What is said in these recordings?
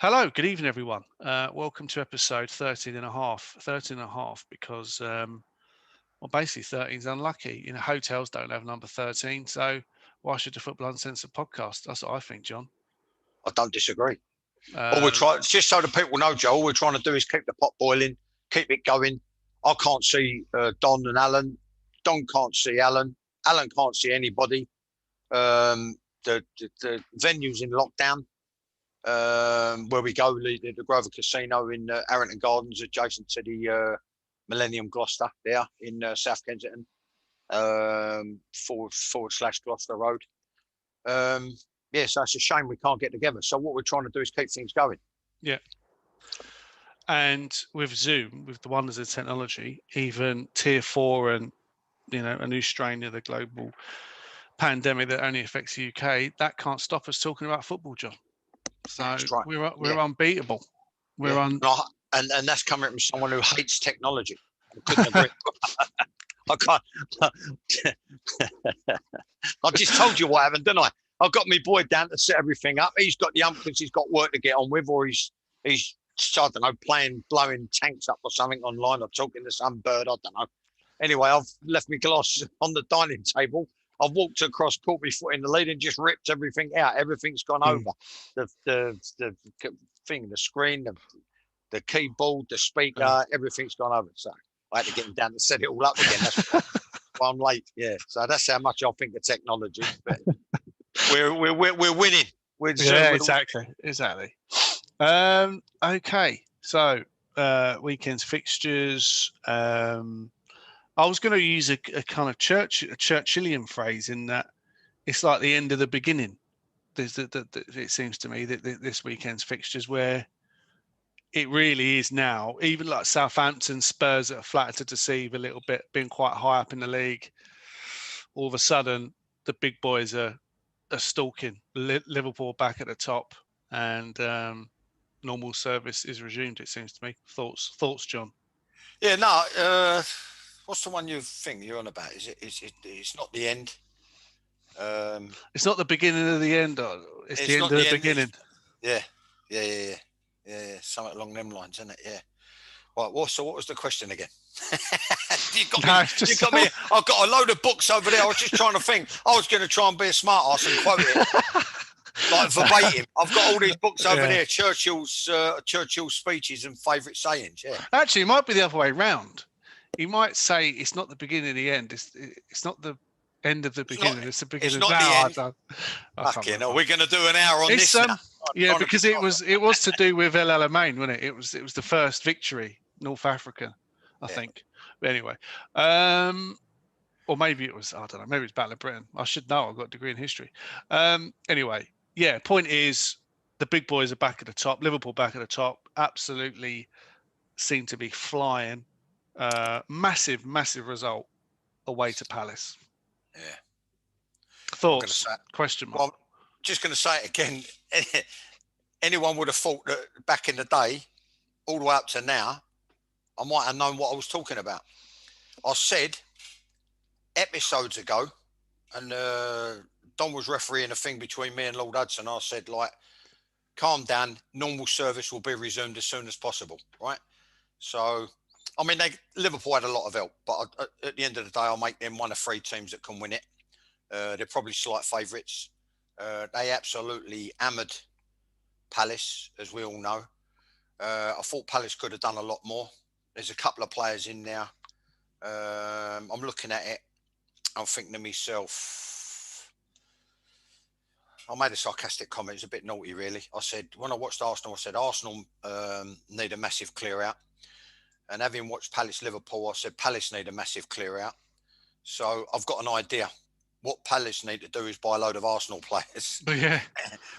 Hello, good evening, everyone. Welcome to episode 13 and a half. 13 and a half because, well, basically 13 is unlucky. Hotels don't have number 13, so why should the Football Uncensored podcast? That's what I think, John. I don't disagree. All we're trying, just so the people know, Joe, all we're trying to do is keep the pot boiling, keep it going. I can't see Don and Alan. Don can't see Alan. Alan can't see anybody. The venue's in lockdown. Where we go, the Grover Casino in Arrington Gardens, adjacent to the Millennium Gloucester there in South Kensington, // Gloucester Road. Yeah, so it's a shame we can't get together. So what we're trying to do is keep things going. Yeah. And with Zoom, with the wonders of technology, even tier 4 and, a new strain of the global pandemic that only affects the UK, that can't stop us talking about football, John. So right. we're unbeatable. And that's coming from someone who hates technology. I couldn't agree. I can't. I've just told you what happened, didn't I? I've got my boy down to set everything up. He's got the because he's got work to get on with, or he's I don't know, blowing tanks up or something online, or talking to some bird. I don't know. Anyway, I've left my glass on the dining table. I've walked across, caught my foot in the lead, and just ripped everything out. Everything's gone over. The thing, the screen, the keyboard, the speaker, everything's gone over. So I had to get him down to set it all up again. That's why I'm late. Yeah. So that's how much I think of technology. But we're winning. Exactly. Okay. So weekend's fixtures. I was going to use a kind of Churchillian phrase in that it's like the end of the beginning. It seems to me that this weekend's fixtures, where it really is now, even like Southampton, Spurs that are flattered to deceive a little bit, been quite high up in the league. All of a sudden, the big boys are stalking. Liverpool back at the top, and normal service is resumed, it seems to me. Thoughts, John? Yeah, no. What's the one you think you're on about? It's not the end. It's not the beginning of the end. It's the end of the beginning. Yeah. Something along them lines, isn't it? Yeah. Right. What was the question again? You got me. I've got a load of books over there. I was just trying to think. I was going to try and be a smart ass and quote it like verbatim. I've got all these books over there. Churchill's speeches and favourite sayings. Yeah. Actually, it might be the other way round. He might say it's not the beginning of the end. It's not the end of the beginning. It's the beginning. It's not the end. Okay, no, we're going to do an hour on this now. Yeah, because it was to do with El Alamein, wasn't it? It was the first victory, North Africa, I think. But anyway, or maybe it was, I don't know, maybe it's Battle of Britain. I should know. I've got a degree in history. Anyway, yeah. Point is, the big boys are back at the top. Liverpool back at the top. Absolutely, seem to be flying. Massive result away to Palace. Yeah. Thoughts? Question mark. Well, I'm just going to say it again. Anyone would have thought that back in the day, all the way up to now, I might have known what I was talking about. I said episodes ago, and Don was refereeing a thing between me and Lord Hudson. I said, like, calm down. Normal service will be resumed as soon as possible, right? So, I mean, Liverpool had a lot of help, but at the end of the day, I'll make them one of 3 teams that can win it. They're probably slight favourites. They absolutely hammered Palace, as we all know. I thought Palace could have done a lot more. There's a couple of players in there. I'm looking at it. I'm thinking to myself, I made a sarcastic comment. It's a bit naughty, really. I said, when I watched Arsenal, I said, Arsenal need a massive clear out. And having watched Palace-Liverpool, I said, Palace need a massive clear out. So I've got an idea. What Palace need to do is buy a load of Arsenal players,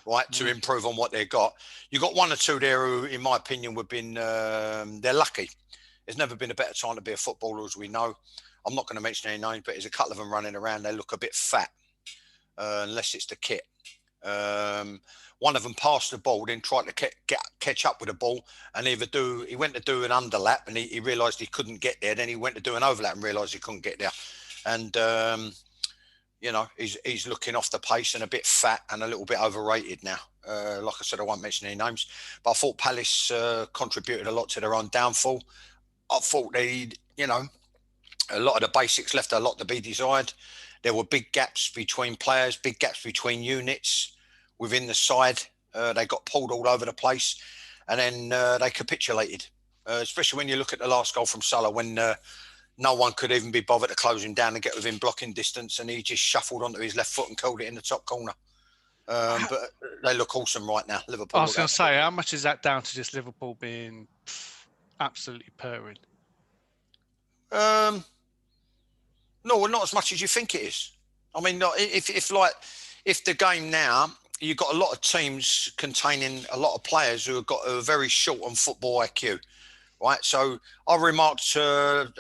right, to improve on what they've got. You've got 1 or 2 there who, in my opinion, would have been, they're lucky. There's never been a better time to be a footballer, as we know. I'm not going to mention any names, but there's a couple of them running around. They look a bit fat, unless it's the kit. One of them passed the ball, then tried to catch up with the ball, and he went to do an underlap, and he realised he couldn't get there. Then he went to do an overlap and realised he couldn't get there. And he's looking off the pace and a bit fat and a little bit overrated now. Like I said, I won't mention any names, but I thought Palace contributed a lot to their own downfall. I thought a lot of the basics left a lot to be desired. There were big gaps between players, big gaps between units within the side. They got pulled all over the place, and then they capitulated. Especially when you look at the last goal from Salah, when no one could even be bothered to close him down and get within blocking distance, and he just shuffled onto his left foot and curled it in the top corner. But they look awesome right now. Liverpool. I was going to say, how much is that down to just Liverpool being absolutely purring? No, well, not as much as you think it is. I mean, if the game now, you've got a lot of teams containing a lot of players who have got a very short on football IQ, right? So I remarked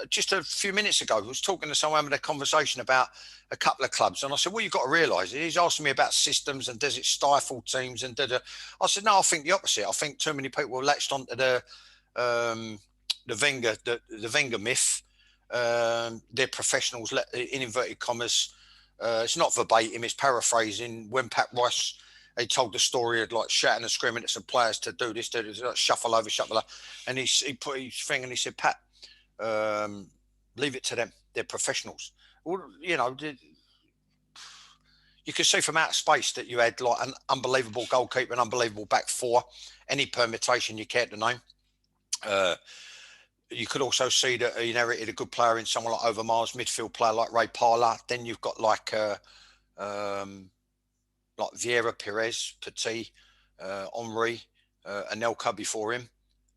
just a few minutes ago, I was talking to someone having a conversation about a couple of clubs, and I said, well, you've got to realise, he's asking me about systems and does it stifle teams and da-da. I said, no, I think the opposite. I think too many people are latched onto the Wenger myth. They're professionals, in inverted commas. It's not verbatim, it's paraphrasing. When Pat Rice, he told the story of like shouting and screaming at some players to do this, like shuffle over, and he put his thing and he said, Pat, leave it to them. They're professionals. Well, you could see from outer space that you had like an unbelievable goalkeeper, an unbelievable back four, any permutation you care to name. You could also see that he inherited a good player in someone like Overmars, midfield player like Ray Parlour. Then you've got like Vieira, Perez, Petit, Henry, Anelka before him.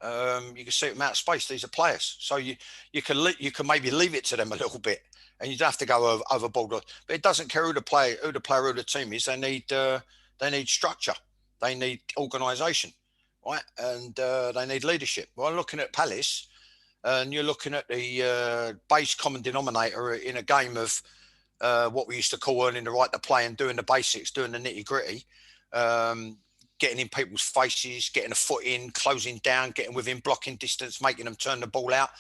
You can see it from outer space. These are players, so you can maybe leave it to them a little bit, and you don't have to go overboard. But it doesn't care who the player, who the team is. They need structure. They need organisation, right? And they need leadership. Well, looking at Palace. And you're looking at the base common denominator in a game of what we used to call earning the right to play and doing the basics, doing the nitty gritty, getting in people's faces, getting a foot in, closing down, getting within blocking distance, making them turn the ball out.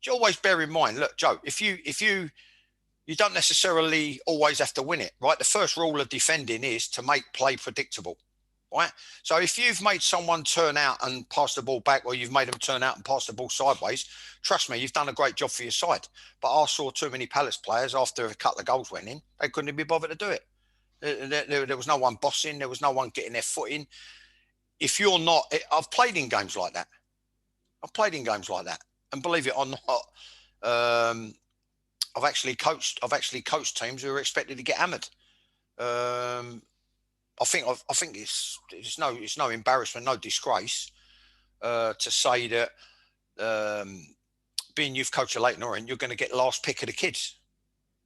You always bear in mind, look, Joe, if you don't necessarily always have to win it, right? The first rule of defending is to make play predictable. Right. So if you've made someone turn out and pass the ball back, or you've made them turn out and pass the ball sideways, trust me, you've done a great job for your side. But I saw too many Palace players after a couple of goals went in, they couldn't even be bothered to do it. There was no one bossing. There was no one getting their foot in. If you're not, I've played in games like that. And believe it or not, I've actually coached teams who are expected to get hammered. I think it's no embarrassment, no disgrace to say that being youth coach of Leyton Orient, you're going to get last pick of the kids,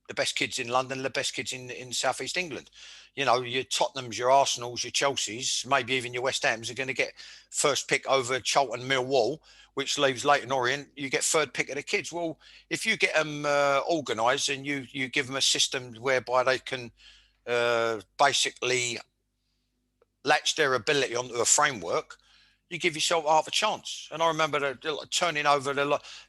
the best kids in London, the best kids in South East England. You know, your Tottenhams, your Arsenals, your Chelseas, maybe even your West Hams are going to get first pick over Charlton, Millwall, which leaves Leyton Orient. You get third pick of the kids. Well, if you get them organised and you give them a system whereby they can basically latch their ability onto a framework, you give yourself half a chance. And I remember turning over,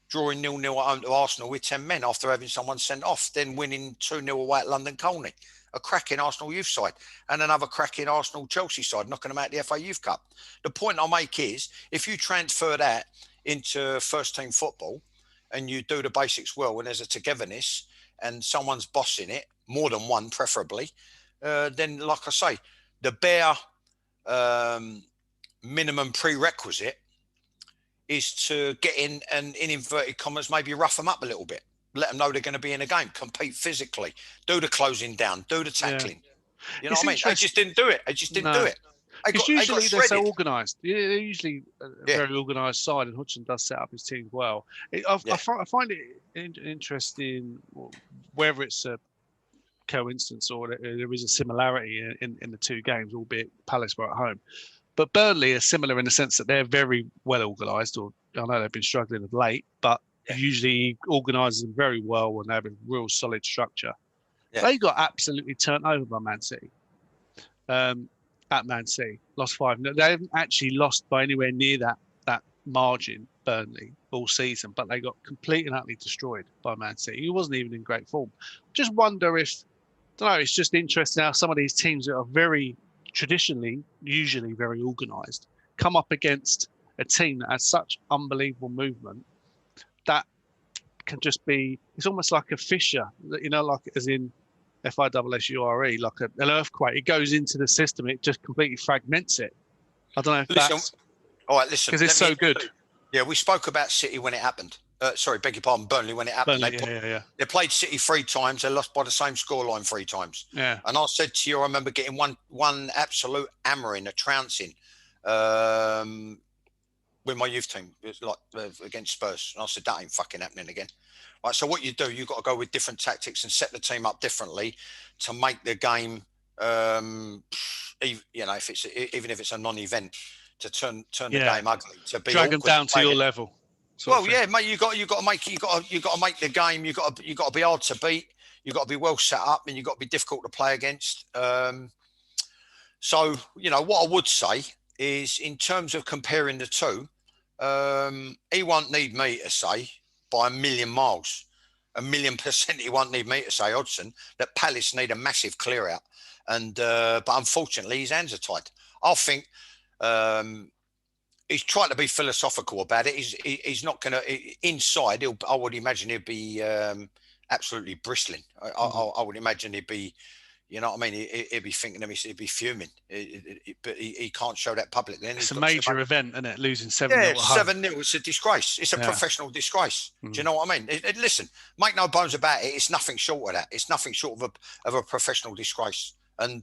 drawing 0-0 at home to Arsenal with 10 men after having someone sent off, then winning 2-0 away at London Colney. A cracking Arsenal youth side and another cracking Arsenal Chelsea side, knocking them out the FA Youth Cup. The point I make is, if you transfer that into first team football and you do the basics well and there's a togetherness and someone's bossing it, more than one preferably, then like I say, the bare minimum prerequisite is to get in and, in inverted commas, maybe rough them up a little bit, let them know they're going to be in a game, compete physically, do the closing down, do the tackling. Yeah. You know what I mean? They just didn't do it. Because usually they're so organised. They're usually a very organised side, and Hodgson does set up his teams well. I find it interesting, whether it's a coincidence or there is a similarity in the two games, albeit Palace were at home. But Burnley are similar in the sense that they're very well organised, or I know they've been struggling of late, but usually organises them very well and they have a real solid structure. Yeah. They got absolutely turned over by Man City. At Man City, lost 5. They haven't actually lost by anywhere near that margin, Burnley, all season, but they got completely and utterly destroyed by Man City. He wasn't even in great form. Just wonder if, I don't know, it's just interesting how some of these teams that are very traditionally, usually very organised, come up against a team that has such unbelievable movement that can just be, it's almost like a fissure, like as in FISSURE, like an earthquake. It goes into the system, it just completely fragments it. I don't know if Listen, that's all right, listen. because it's so good. Yeah, we spoke about City when it happened. Sorry, beg your pardon, Burnley when it happened. Burnley, They played City 3 times. They lost by the same scoreline 3 times. Yeah. And I said to you, I remember getting one absolute hammering, a trouncing with my youth team, it was like against Spurs. And I said, that ain't fucking happening again. Right. So what you do, you've got to go with different tactics and set the team up differently to make the game, even if it's a non-event, to turn the game ugly, to be drag them down to your level. Well, yeah, mate, you got to make the game. You got to be hard to beat. You got to be well set up, and you got to be difficult to play against. So what I would say is, in terms of comparing the two, he won't need me to say by a million miles, 1,000,000%. He won't need me to say, Hodgson, that Palace need a massive clear out, and but unfortunately his hands are tied. I think. He's trying to be philosophical about it. He's not going to inside. I would imagine he'd be absolutely bristling. I would imagine he'd be, you know what I mean? He'd be thinking of me. He'd be fuming. But he can't show that publicly. It's a major event, isn't it? Losing 7-0. Yeah, 7-0. It's a disgrace. It's a professional disgrace. Do you know what I mean? Listen, make no bones about it. It's nothing short of that. It's nothing short of a professional disgrace. And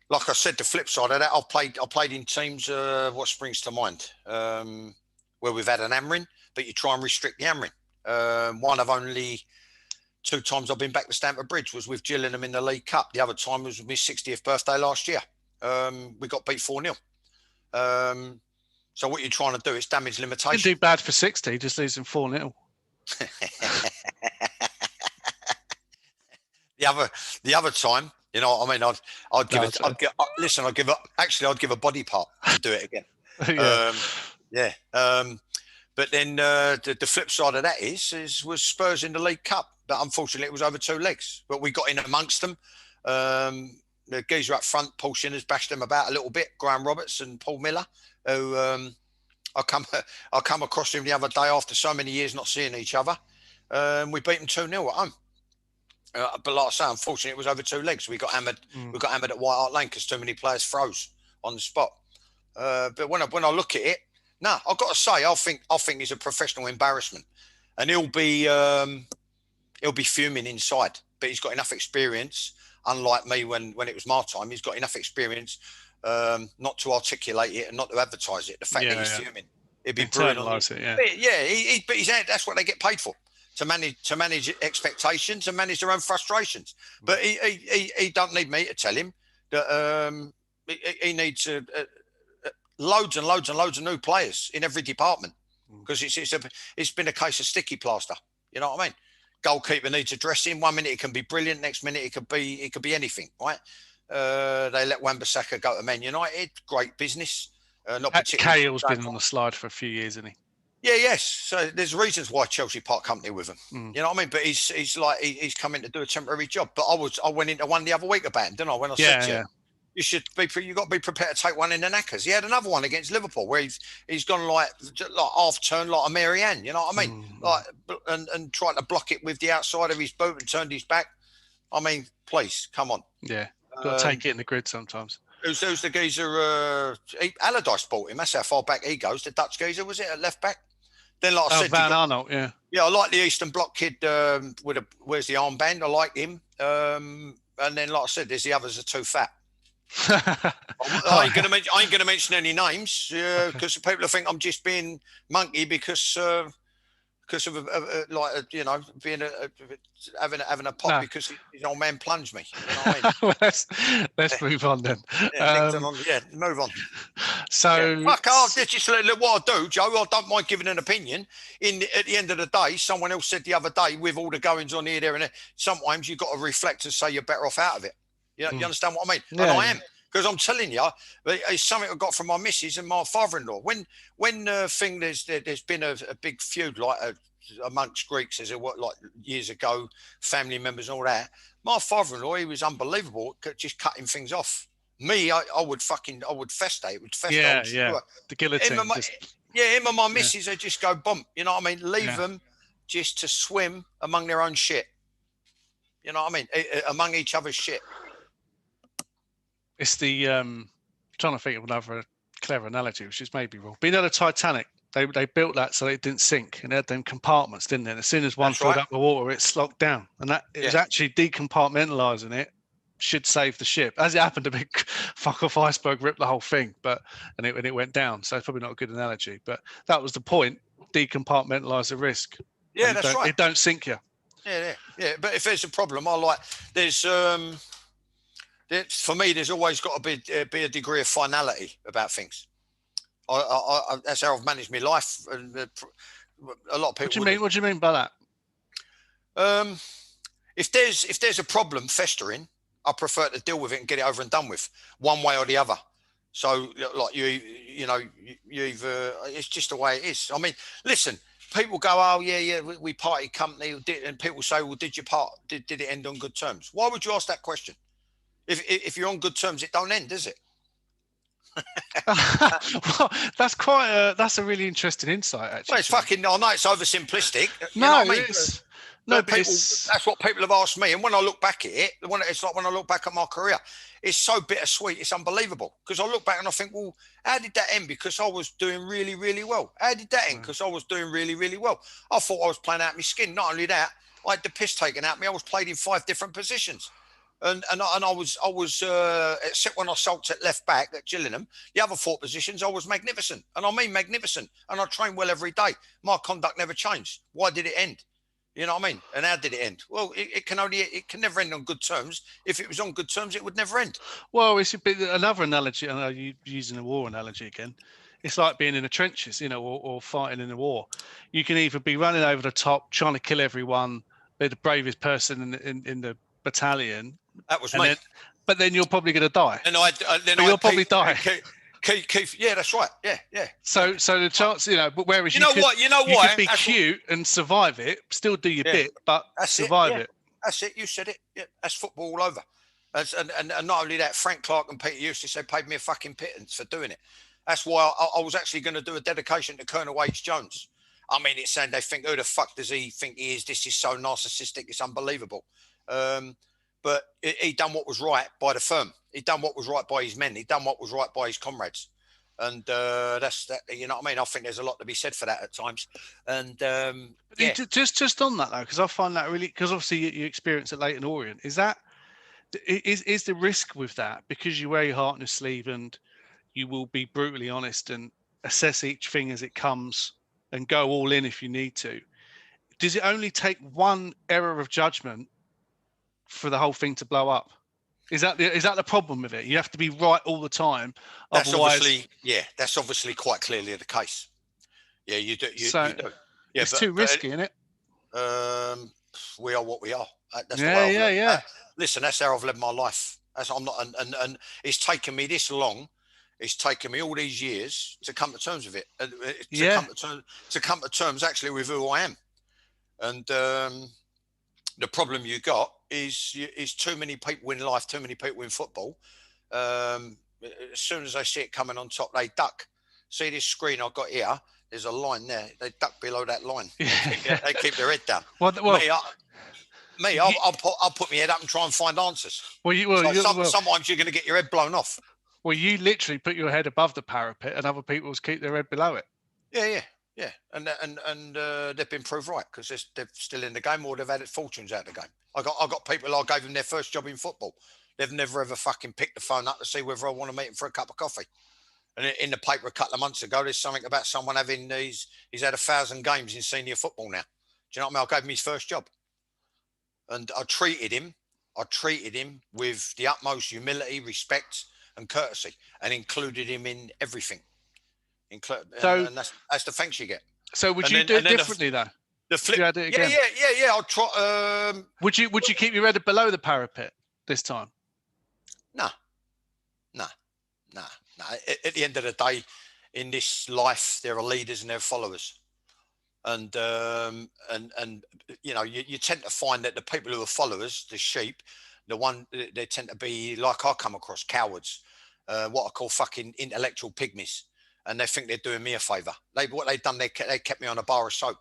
like I said, the flip side of that, I played in teams. What springs to mind? Where we've had an hammering, but you try and restrict the hammering. One of only 2 times I've been back to Stamford Bridge was with Gillingham in the League Cup. The other time was my 60th birthday last year. We got beat 4-0. So what you're trying to do is damage limitation. Didn't do bad for 60, just losing 4-0. The other time. You know what I mean? I'd give a body part to do it again. But then the flip side of that was Spurs in the League Cup, but unfortunately it was over 2 legs. But we got in amongst them. The geezer up front, Paul Shinners, bashed them about a little bit. Graham Roberts and Paul Miller, who I come across him the other day after so many years not seeing each other. We beat them 2-0 at home. But like I say, unfortunately, it was over 2 legs. We got hammered. We got hammered at White Hart Lane because too many players froze on the spot. But when I look at it, I've got to say, I think he's a professional embarrassment, and he'll be fuming inside. But he's got enough experience. Unlike me, when it was my time, he's got enough experience not to articulate it and not to advertise it. The fact that he's fuming, it'd be brilliant. But that's what they get paid for. To manage expectations and manage their own frustrations, but he don't need me to tell him that he needs loads and loads and loads of new players in every department, because it's been a case of sticky plaster. You know what I mean? Goalkeeper needs addressing. 1 minute it can be brilliant, next minute it could be anything. Right? They let Wan-Bissaka go to Man United. Great business. Not particularly. Cale's been on the slide for a few years, isn't he? Yeah, yes. So there's reasons why Chelsea part company with him. You know what I mean? But he's come in to do a temporary job. But I went into one the other week about him, didn't I? When I said to you, you got to be prepared to take one in the knackers. He had another one against Liverpool where he's gone like half turn like a Marianne. You know what I mean? And tried to block it with the outside of his boot and turned his back. I mean, please come on. Yeah, got to take it in the grid sometimes. Who's the geezer? Allardyce bought him. That's how far back he goes. The Dutch geezer, was it, at left back? Then, like I said, Van Arnold, yeah. Yeah, I like the Eastern Bloc kid where's the armband? I like him. And then, like I said, there's the others are too fat. I ain't going to mention any names because people think I'm just being monkey because of being having a pop because his old man plunged me. You know what I mean? let's move on then. Move on. So what I do, Joe, I don't mind giving an opinion. At the end of the day, someone else said the other day, with all the goings on here, there, and there, sometimes you've got to reflect and say you're better off out of it. You understand what I mean? Yeah. And I am. Because I'm telling you, it's something I got from my missus and my father-in-law. When there's been a big feud amongst Greeks, as it was like years ago, family members and all that. My father-in-law, he was unbelievable at just cutting things off. Me, I would fester. It would fester. Yeah, yeah. The guillotine. Him and my missus, they just go bump. You know what I mean? Leave Yeah. them just to swim among their own shit. You know what I mean? Among each other's shit. It's the trying to think of another clever analogy, which is maybe wrong. But you know the Titanic, they built that so it didn't sink, and they had them compartments, didn't they? And as soon as one filled up the water, it slogged down, and that it was actually decompartmentalizing it should save the ship. As it happened, a big fuck off iceberg ripped the whole thing, and it went down. So it's probably not a good analogy, but that was the point: decompartmentalize the risk. Yeah, that's right. It don't sink you. Yeah. But if there's a problem, there's for me, there's always got to be a degree of finality about things. That's how I've managed my life, and a lot of people. What do you mean by that? If there's a problem festering, I prefer to deal with it and get it over and done with, one way or the other. So, like you know, it's just the way it is. I mean, listen. People go, oh yeah, we parted company, and people say, well, did it end on good terms? Why would you ask that question? If you're on good terms, it don't end, does it? Well, that's a really interesting insight, actually. Well, it's fucking. I know it's oversimplistic. That's what people have asked me, and when I look back at it, it's like when I look back at my career, it's so bittersweet. It's unbelievable, because I look back and I think, well, how did that end? Because I was doing really, really well. How did that end? Because I was doing really, really well. I thought I was playing out my skin. Not only that, I had the piss taken out of me. I was played in 5 different positions. And I was except when I sulked at left back at Gillingham, the other 4 positions I was magnificent, and I mean magnificent, and I trained well every day. My conduct never changed. Why did it end? You know what I mean? And how did it end? Well, it can never end on good terms. If it was on good terms, it would never end. Well, it's a bit another analogy. I know you're using a war analogy again. It's like being in the trenches, you know, or fighting in a war. You can either be running over the top, trying to kill everyone, be the bravest person in the battalion. That was me. But then you're probably going to die. And you'll probably die. Keith, yeah, that's right. Yeah. So the chance, you know, but whereas you could be cute and survive it, still do your bit, but survive it. That's it. You said it. Yeah, that's football all over. And not only that, Frank Clark and Peter Eustace, they paid me a fucking pittance for doing it. That's why I was actually going to do a dedication to Colonel H. Jones. I mean, it's saying they think, who the fuck does he think he is? This is so narcissistic. It's unbelievable. But he done what was right by the firm. He done what was right by his men. He done what was right by his comrades. And that's that. You know what I mean? I think there's a lot to be said for that at times. And just on that though, because I find that really, because obviously you experience it Leyton Orient. Is the risk with that, because you wear your heart on your sleeve and you will be brutally honest and assess each thing as it comes and go all in if you need to? Does it only take one error of judgment for the whole thing to blow up? Is that the problem with it? You have to be right all the time. That's obviously quite clearly the case. Yeah, you do. You do. Yeah, it's too risky, isn't it? We are what we are. Listen, that's how I've led my life. I'm not, and it's taken me this long. It's taken me all these years to come to terms with it. To come to terms actually with who I am. And the problem you got is too many people in life, too many people in football. As soon as they see it coming on top, they duck. See this screen I've got here? There's a line there. They duck below that line. They keep their head down. I'll put my head up and try and find answers. Sometimes you're going to get your head blown off. Well, you literally put your head above the parapet, and other people keep their head below it. Yeah, and they've been proved right, because they're still in the game, or they've had fortunes out of the game. I got people, I gave them their first job in football. They've never ever fucking picked the phone up to see whether I want to meet them for a cup of coffee. And in the paper a couple of months ago, there's something about someone having he's had 1,000 games in senior football now. Do you know what I mean? I gave him his first job, and I treated him with the utmost humility, respect, and courtesy, and included him in everything. And that's the thanks you get. So would you do it differently though? The flip. Yeah. I'll try. Would you keep your head below the parapet this time? No. At the end of the day, in this life, there are leaders and there are followers, and you know, you tend to find that the people who are followers, the sheep, they tend to be like I come across, cowards. what I call fucking intellectual pygmies, and they think they're doing me a favour. What they've done, they kept me on a bar of soap.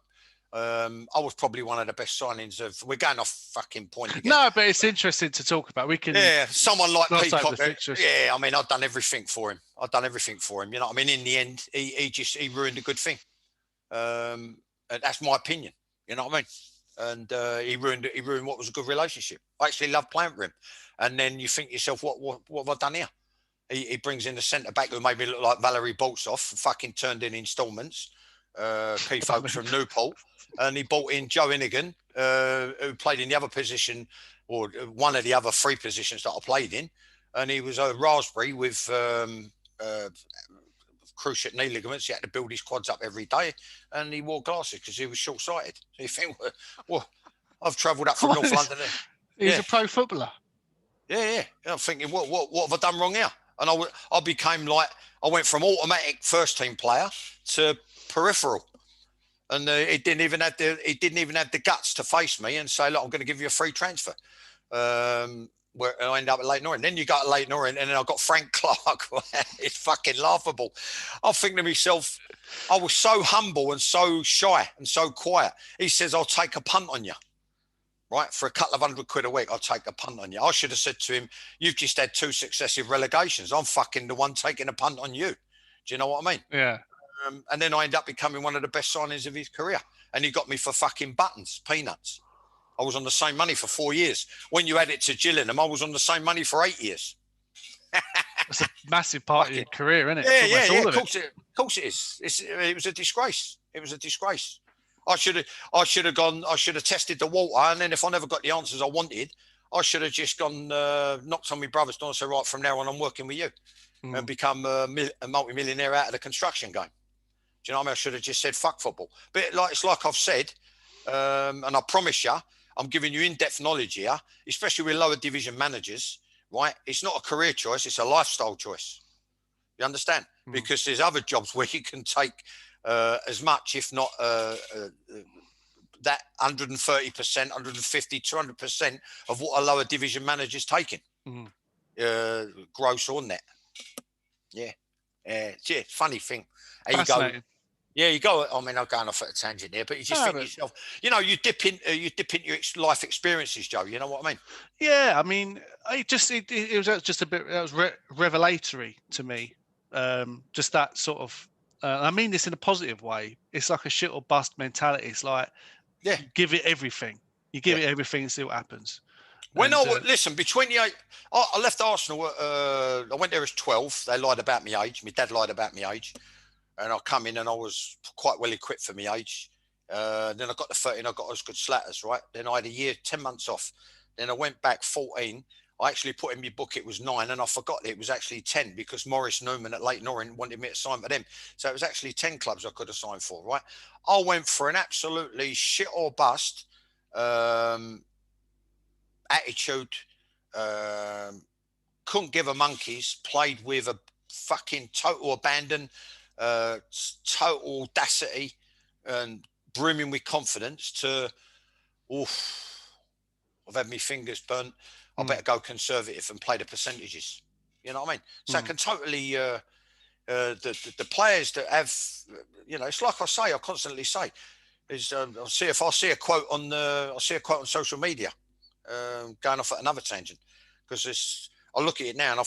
I was probably one of the best signings of. We're going off fucking point again. No, but it's interesting to talk about. We can. Yeah, someone like gloss over Peacock. the fixtures. Yeah, I mean, I've done everything for him. You know what I mean? In the end, he ruined a good thing. And that's my opinion. You know what I mean? And he ruined what was a good relationship. I actually love playing for him. And then you think to yourself, what have I done here? He brings in the centre back who made me look like Valerie Boltsoff, fucking turned in instalments. Keith Oakes from Newport, and he brought in Joe Innigan, who played in the other position, or one of the other three positions that I played in, and he was a raspberry with cruciate knee ligaments. He had to build his quads up every day, and he wore glasses because he was short-sighted. So you think, well, I've travelled up from North London. He's a pro footballer. Yeah. I'm thinking, what have I done wrong here? And I became like, I went from automatic first team player to peripheral, and he didn't even have the guts to face me and say, look, I'm going to give you a free transfer. Where I ended up at Leyton Orient. Then you got to Leyton Orient, and then I got Frank Clark. It's fucking laughable. I'm thinking to myself, I was so humble and so shy and so quiet. He says, I'll take a punt on you. Right, for a couple of £100 a week, I'll take a punt on you. I should have said to him, you've just had 2 successive relegations. I'm fucking the one taking a punt on you. Do you know what I mean? Yeah. And then I ended up becoming one of the best signings of his career. And he got me for fucking buttons, peanuts. I was on the same money for 4 years. When you add it to Gillingham, I was on the same money for 8 years. That's a massive part of your career, isn't it? Yeah. Of course it is. It was a disgrace. I should have gone. I should have tested the water, and then if I never got the answers I wanted, I should have just gone, knocked on my brother's door and said, right, from now on, I'm working with you, and become a multi-millionaire out of the construction game. Do you know what I mean? I should have just said fuck football. But it's like I've said, and I promise you, I'm giving you in-depth knowledge here, especially with lower division managers. Right? It's not a career choice; it's a lifestyle choice. You understand? Because there's other jobs where you can take as much, if not that 130%, 150, 200% of what a lower division manager's taking, gross or net. Yeah. Funny thing. How you go? Yeah, you go. I mean, I'm going off at a tangent here, but you just think to yourself, you know, you dip into your life experiences, Joe. You know what I mean? Yeah, I mean, it was just a bit. It was revelatory to me. Just that sort of. I mean this in a positive way. It's like a shit or bust mentality. It's like, give it everything. You give it everything and see what happens. Listen, between the eight, I left Arsenal. I went there as 12. They lied about my age. My dad lied about my age, and I come in and I was quite well equipped for my age. Then I got to 13. I got Osgood Slatters, right? Then I had a year, 10 months off. Then I went back 14. I actually put in my book it was 9, and I forgot it was actually 10 because Maurice Newman at Leyton Orient wanted me to sign for them. So it was actually 10 clubs I could have signed for, right? I went for an absolutely shit or bust attitude. Couldn't give a monkey's, played with a fucking total abandon, total audacity, and brimming with confidence to, I've had my fingers burnt. I better go conservative and play the percentages. You know what I mean? So I can totally, the players that have, you know, it's like I constantly say, is I see a quote on social media, going off at another tangent, because I look at it now and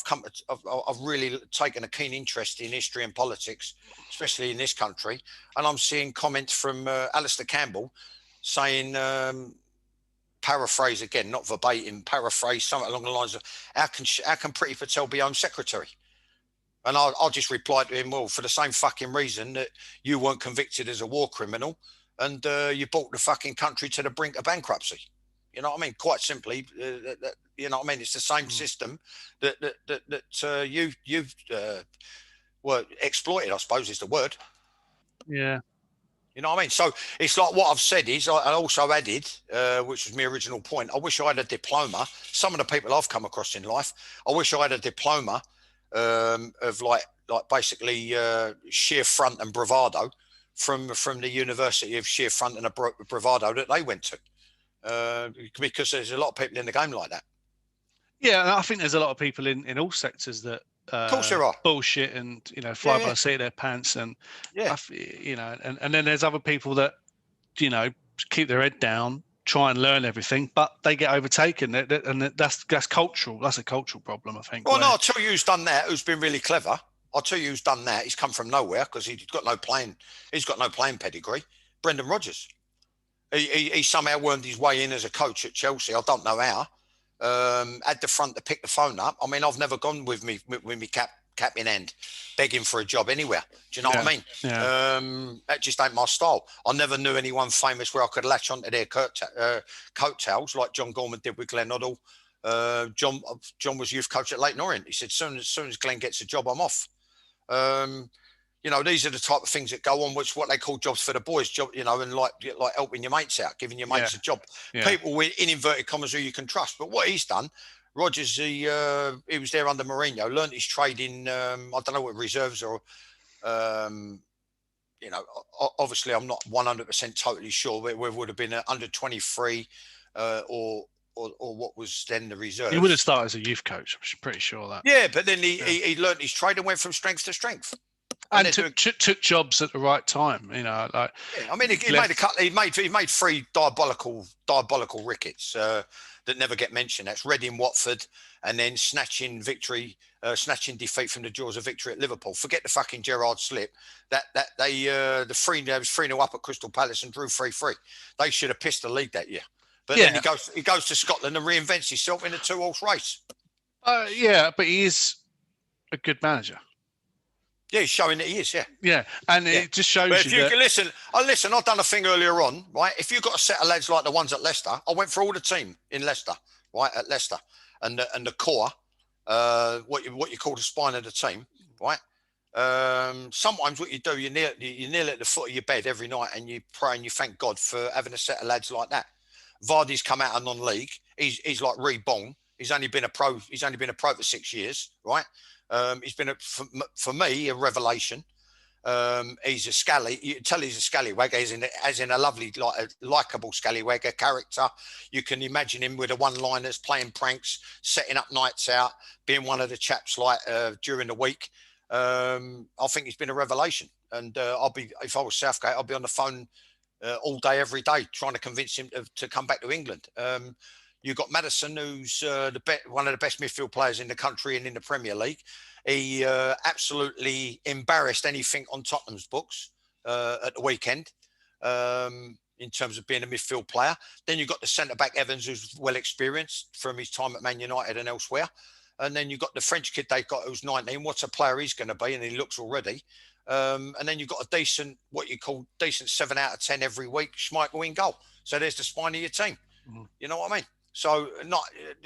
I've really taken a keen interest in history and politics, especially in this country, and I'm seeing comments from Alistair Campbell saying. Paraphrase again, not verbatim, paraphrase something along the lines of, how can Priti Patel be Home Secretary? And I'll just reply to him, well, for the same fucking reason that you weren't convicted as a war criminal and you brought the fucking country to the brink of bankruptcy. You know what I mean? Quite simply, you know what I mean? It's the same system that you were exploited, I suppose is the word. Yeah. You know what I mean? So it's like what I've said is, I also added, which was my original point, I wish I had a diploma. Some of the people I've come across in life, I wish I had a diploma of like basically sheer front and bravado from the University of Sheer Front and Bravado that they went to. Because there's a lot of people in the game like that. Yeah, and I think there's a lot of people in all sectors that Of course there are. bullshit and fly by the seat of their pants and and then there's other people that keep their head down, try and learn everything, but they get overtaken, and that's cultural. That's a cultural problem, I think. Well, no, I'll tell you who's done that. Who's been really clever. I'll tell you who's done that. He's come from nowhere because he's got no playing pedigree. Brendan Rodgers. He somehow wormed his way in as a coach at Chelsea. I don't know how. Had the front to pick the phone up. I mean, I've never gone with me cap in hand, begging for a job anywhere. Do you know what I mean? Yeah. That just ain't my style. I never knew anyone famous where I could latch onto their coattails like John Gorman did with Glenn Hoddle. John was youth coach at Leyton Orient. He said, soon as Glenn gets a job, I'm off. These are the type of things that go on, which what they call jobs for the boys, and like helping your mates out, giving your mates a job. Yeah. People with, in inverted commas, who you can trust. But what he's done, Rodgers, he was there under Mourinho, learned his trade in, I don't know what reserves or, obviously I'm not 100% totally sure, but it would have been under 23 or what was then the reserve. He would have started as a youth coach. I'm pretty sure that. Yeah, but then he learned his trade and went from strength to strength. And took jobs at the right time, like. Yeah, I mean, he made a cut. He made 3 diabolical rickets that never get mentioned. That's Reading, Watford, and then snatching defeat from the jaws of victory at Liverpool. Forget the fucking Gerrard slip. There was 3-0 up at Crystal Palace and drew 3-3. They should have pissed the league that year. But then he goes to Scotland and reinvents himself in a 2-horse race. But he is a good manager. Yeah, he's showing that he is, yeah. Yeah, and it just shows but if you can listen, I've done a thing earlier on, right? If you've got a set of lads like the ones at Leicester, I went for all the team in Leicester, right, at Leicester. And the core, what you call the spine of the team, right? Sometimes what you do, you kneel at the foot of your bed every night and you pray and you thank God for having a set of lads like that. Vardy's come out of non-league. He's like reborn. He's only been a pro for 6 years, right? He's been for me a revelation. He's a scally. You can tell he's a scallywag, as in a lovely, likable scallywag, a character. You can imagine him with the one-liners, playing pranks, setting up nights out, being one of the chaps during the week. I think he's been a revelation. And if I was Southgate, I'd be on the phone all day, every day, trying to convince him to come back to England. You've got Maddison, who's one of the best midfield players in the country and in the Premier League. He absolutely embarrassed anything on Tottenham's books at the weekend in terms of being a midfield player. Then you've got the centre-back Evans, who's well experienced from his time at Man United and elsewhere. And then you've got the French kid they've got who's 19. What's a player he's going to be? And he looks already. And then you've got a decent 7 out of 10 every week, Schmeichel in goal. So there's the spine of your team. Mm-hmm. You know what I mean? So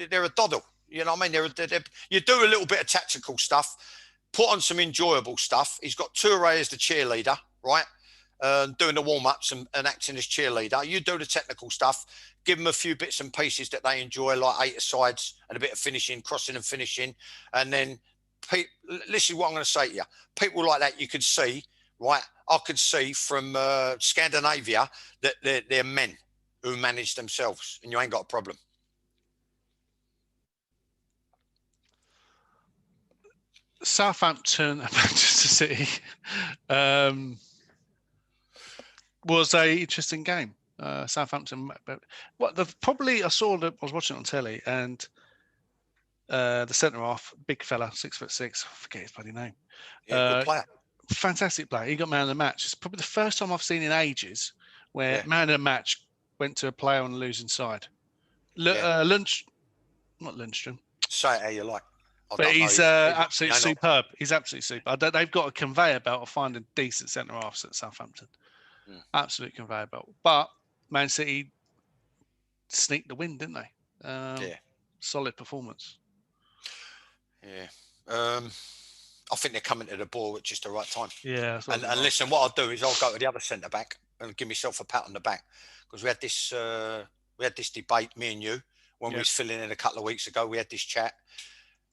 they're a doddle. You know what I mean? You do a little bit of tactical stuff, put on some enjoyable stuff. He's got Touré as the cheerleader, right? Doing the warm-ups and acting as cheerleader. You do the technical stuff. Give them a few bits and pieces that they enjoy, like 8-a-sides and a bit of finishing, crossing and finishing. And then, listen to what I'm going to say to you. People like that you could see, right? I could see from Scandinavia that they're men who manage themselves, and you ain't got a problem. Southampton and Manchester City was a interesting game. Southampton, I was watching it on telly, and the centre half, big fella, 6'6", I forget his bloody name. Yeah, good player. Fantastic player. He got man of the match. It's probably the first time I've seen in ages where man of the match went to a player on the losing side. Not Lundstrom. Say it how you like. But he's absolutely superb. He's absolutely superb. They've got a conveyor belt of finding decent centre halves at Southampton. Absolute conveyor belt. But Man City sneaked the win, didn't they? Solid performance. Yeah. I think they're coming to the ball at just the right time. Yeah. And listen, what I'll do is I'll go to the other centre back and give myself a pat on the back, because we had this debate, me and you, when we was filling in a couple of weeks ago. We had this chat.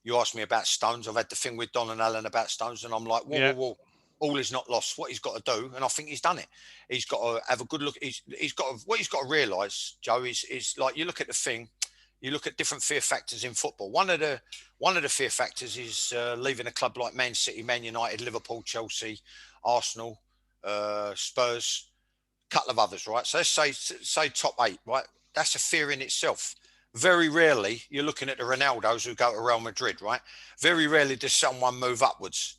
You asked me about Stones. I've had the thing with Don and Alan about Stones, and I'm like, whoa. All is not lost. What he's got to do, and I think he's done it. He's got to have a good look. What he's got to realise, Joe, is like, you look at the thing. you look at different fear factors in football. One of the fear factors is leaving a club like Man City, Man United, Liverpool, Chelsea, Arsenal, Spurs, a couple of others, right? So let's say top 8, right? That's a fear in itself. Very rarely you're looking at the Ronaldos who go to Real Madrid, right? Very rarely does someone move upwards.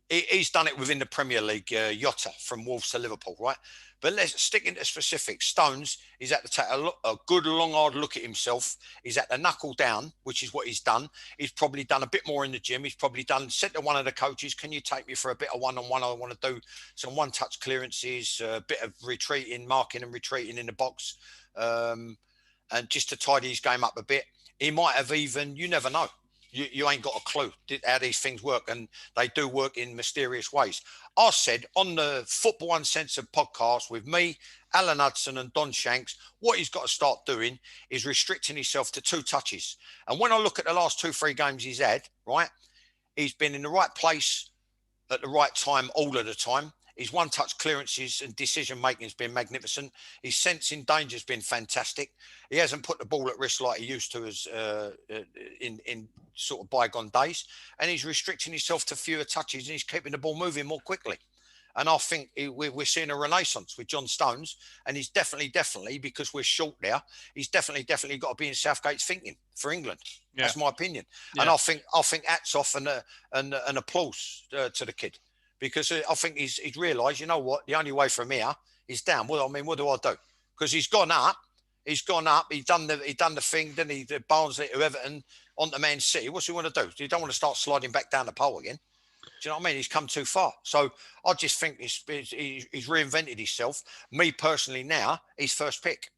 He's done it within the Premier League, Jota from Wolves to Liverpool, right? But let's stick into specifics. Stones, he's had to take a good, long, hard look at himself. He's had to knuckle down, which is what he's done. He's probably done a bit more in the gym. He's probably said to one of the coaches, can you take me for a bit of one-on-one? I want to do some one-touch clearances, a bit of retreating, marking and retreating in the box, and just to tidy his game up a bit. He might have even, you never know. You ain't got a clue how these things work, and they do work in mysterious ways. I said on the Football Uncensored podcast with me, Alan Hudson and Don Shanks, what he's got to start doing is restricting himself to 2 touches. And when I look at the last 2-3 games he's had, right, he's been in the right place at the right time all of the time. His one-touch clearances and decision-making has been magnificent. His sensing danger has been fantastic. He hasn't put the ball at risk like he used to as in sort of bygone days. And he's restricting himself to fewer touches, and he's keeping the ball moving more quickly. And I think we're seeing a renaissance with John Stones. And he's definitely, because we're short there, he's definitely got to be in Southgate's thinking for England. Yeah. That's my opinion. Yeah. And I think hats off and an applause to the kid. Because I think he's realised, you know what, the only way from here is down. Well, I mean, what do I do? Because he's gone up. He's done the thing. Then he Barnsley to Everton onto Man City. What's he want to do? You don't want to start sliding back down the pole again. Do you know what I mean? He's come too far. So I just think he's reinvented himself. Me personally, now he's first pick.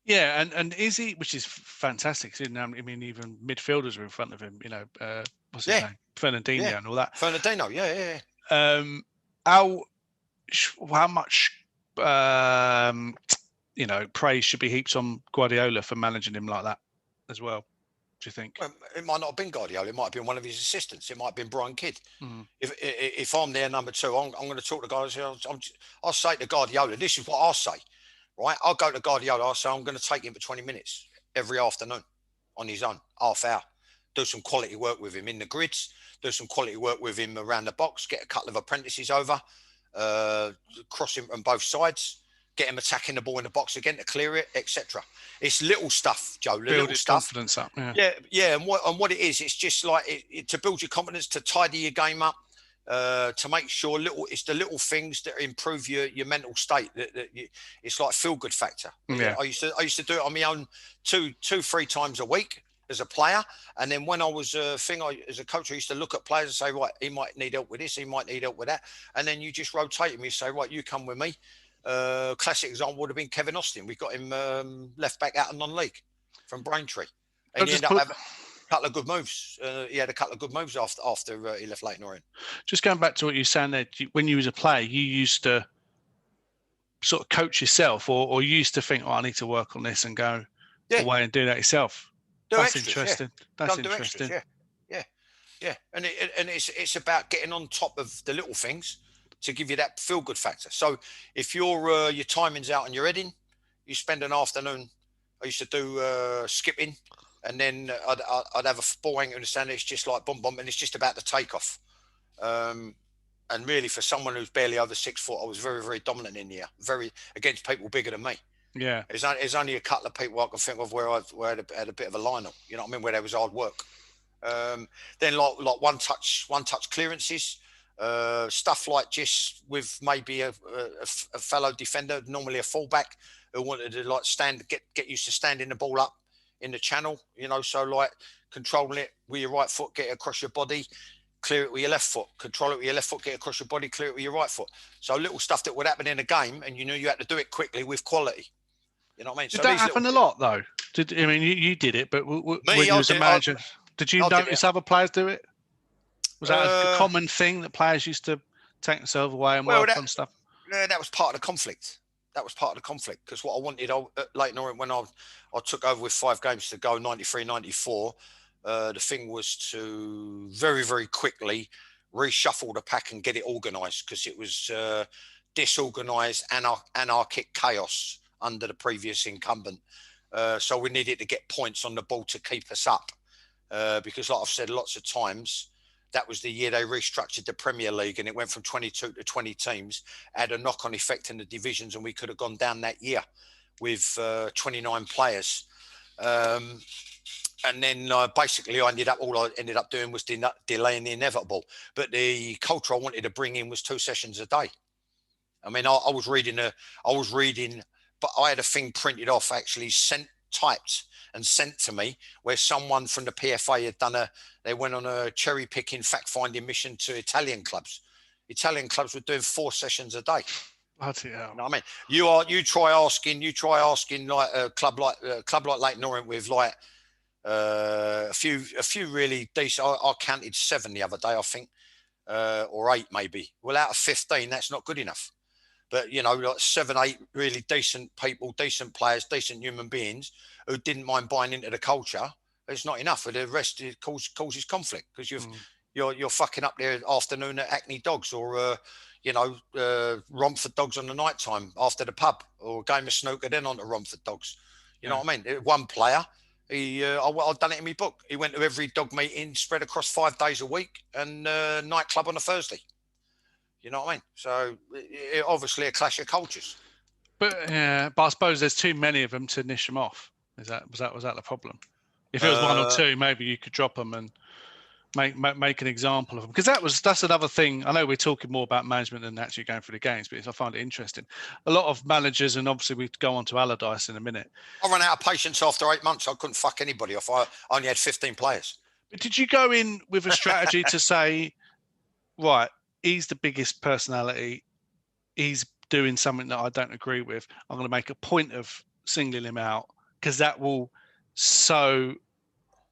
Yeah, and is he? Which is fantastic. I mean, even midfielders are in front of him. You know, what's his name? Fernandinho and all that. Fernandinho, yeah. How much praise should be heaped on Guardiola for managing him like that as well? Do you think? Well, it might not have been Guardiola. It might have been one of his assistants. It might have been Brian Kidd. If I'm their number 2, I'm going to talk to guys. I'll say to Guardiola, this is what I'll say, right? I'll go to Guardiola. I'll say I'm going to take him for 20 minutes every afternoon on his own, half hour. Do some quality work with him in the grids, do some quality work with him around the box, get a couple of apprentices over, cross him on both sides, get him attacking the ball in the box again to clear it, etc. It's little stuff, Joe. Build his confidence up. Yeah. And what it is, it's just like to build your confidence, to tidy your game up, to make sure it's the little things that improve your mental state. It's like feel good factor. Yeah. I used to do it on my own 2-3 times a week as a player, and then when I was as a coach, I used to look at players and say, right, he might need help with this, he might need help with that, and then you just rotate him. You say, right, you come with me. Classic example would have been Kevin Austin. We got him left back out of non-league from Braintree, and he ended up having a couple of good moves. He had a couple of good moves after he left Leyton Orient. Just going back to what you were saying there, when you was a player, you used to sort of coach yourself, or you used to think, I need to work on this and go away and do that yourself. That's interesting. That's interesting. Yeah. And it's about getting on top of the little things to give you that feel good factor. So if your timing's out and you're heading, you spend an afternoon. I used to do skipping, and then I'd have a ball hanging in the stand. It's just like boom, boom, and it's just about the takeoff. And really, for someone who's barely over 6 foot, I was very, very dominant in the air, very against people bigger than me. Yeah, there's only a couple of people I can think of where I had a bit of a line-up. You know what I mean? Where there was hard work. Then like one touch clearances, stuff like just with maybe a fellow defender, normally a fullback, who wanted to like get used to standing the ball up in the channel. You know, so like controlling it with your right foot, get it across your body. Clear it with your left foot, control it with your left foot, get it across your body, clear it with your right foot. So little stuff that would happen in a game, and you knew you had to do it quickly with quality. You know what I mean? Did that happen a lot though? You did it, but when you was a manager, did you notice other players do it? Was that a common thing that players used to take themselves away and work on stuff? Yeah, that was part of the conflict. Because what I wanted at Leyton Orient when I took over with 5 games to go, 93, 94, the thing was to very, very quickly reshuffle the pack and get it organised, because it was disorganised, anarchic chaos under the previous incumbent. So we needed to get points on the ball to keep us up. Because like I've said lots of times, that was the year they restructured the Premier League and it went from 22 to 20 teams, had a knock-on effect in the divisions, and we could have gone down that year with 29 players. And then basically all I ended up doing was delaying the inevitable. But the culture I wanted to bring in was 2 sessions a day. I mean, I was reading, but I had a thing printed off, actually typed and sent to me, where someone from the PFA had they went on a cherry picking fact finding mission to Italian clubs. Italian clubs were doing 4 sessions a day. Bloody hell. You know what I mean? You try asking like a club like Leyton Orient with like a few really decent. I counted 7 the other day, I think, or 8 maybe. Well, out of 15, that's not good enough. But, you know, like 7, 8 really decent people, decent players, decent human beings who didn't mind buying into the culture. It's not enough. For the rest, it causes conflict because you're fucking up there afternoon at Hackney Dogs or, Romford Dogs on the night time after the pub, or a game of snooker, then on to Romford Dogs. You know what I mean? One player, I've done it in my book. He went to every dog meeting spread across 5 days a week and nightclub on a Thursday. You know what I mean? So obviously a clash of cultures. But I suppose there's too many of them to niche them off. Was that the problem? If it was 1 or 2, maybe you could drop them and make an example of them. Because that's another thing. I know we're talking more about management than actually going through the games, but I find it interesting. A lot of managers, and obviously we go on to Allardyce in a minute. I ran out of patience after 8 months. I couldn't fuck anybody off. I only had 15 players. But did you go in with a strategy to say, right, he's the biggest personality, he's doing something that I don't agree with, I'm going to make a point of singling him out, because that will sow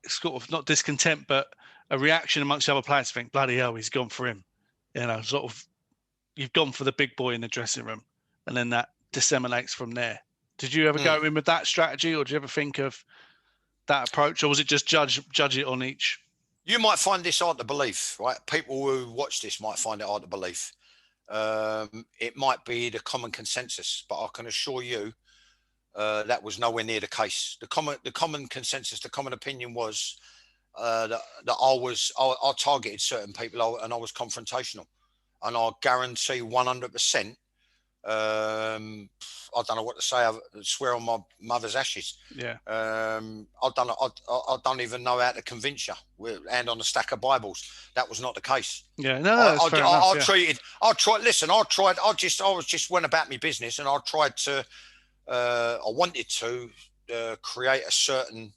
sort of not discontent, but a reaction amongst other players to think, bloody hell, he's gone for him. You know, sort of, you've gone for the big boy in the dressing room, and then that disseminates from there. Did you ever go in with that strategy, or did you ever think of that approach, or was it just judge it on each? You might find this hard to believe, right? People who watch this might find it hard to believe. It might be the common consensus, but I can assure you that was nowhere near the case. The common consensus, the common opinion was that I targeted certain people and I was confrontational, and I guarantee 100%. I don't know what to say. I swear on my mother's ashes. Yeah. I don't even know how to convince you. And on a stack of Bibles, that was not the case. Yeah. No, that's fair enough. I just went about my business, and I tried to. I wanted to create a certain.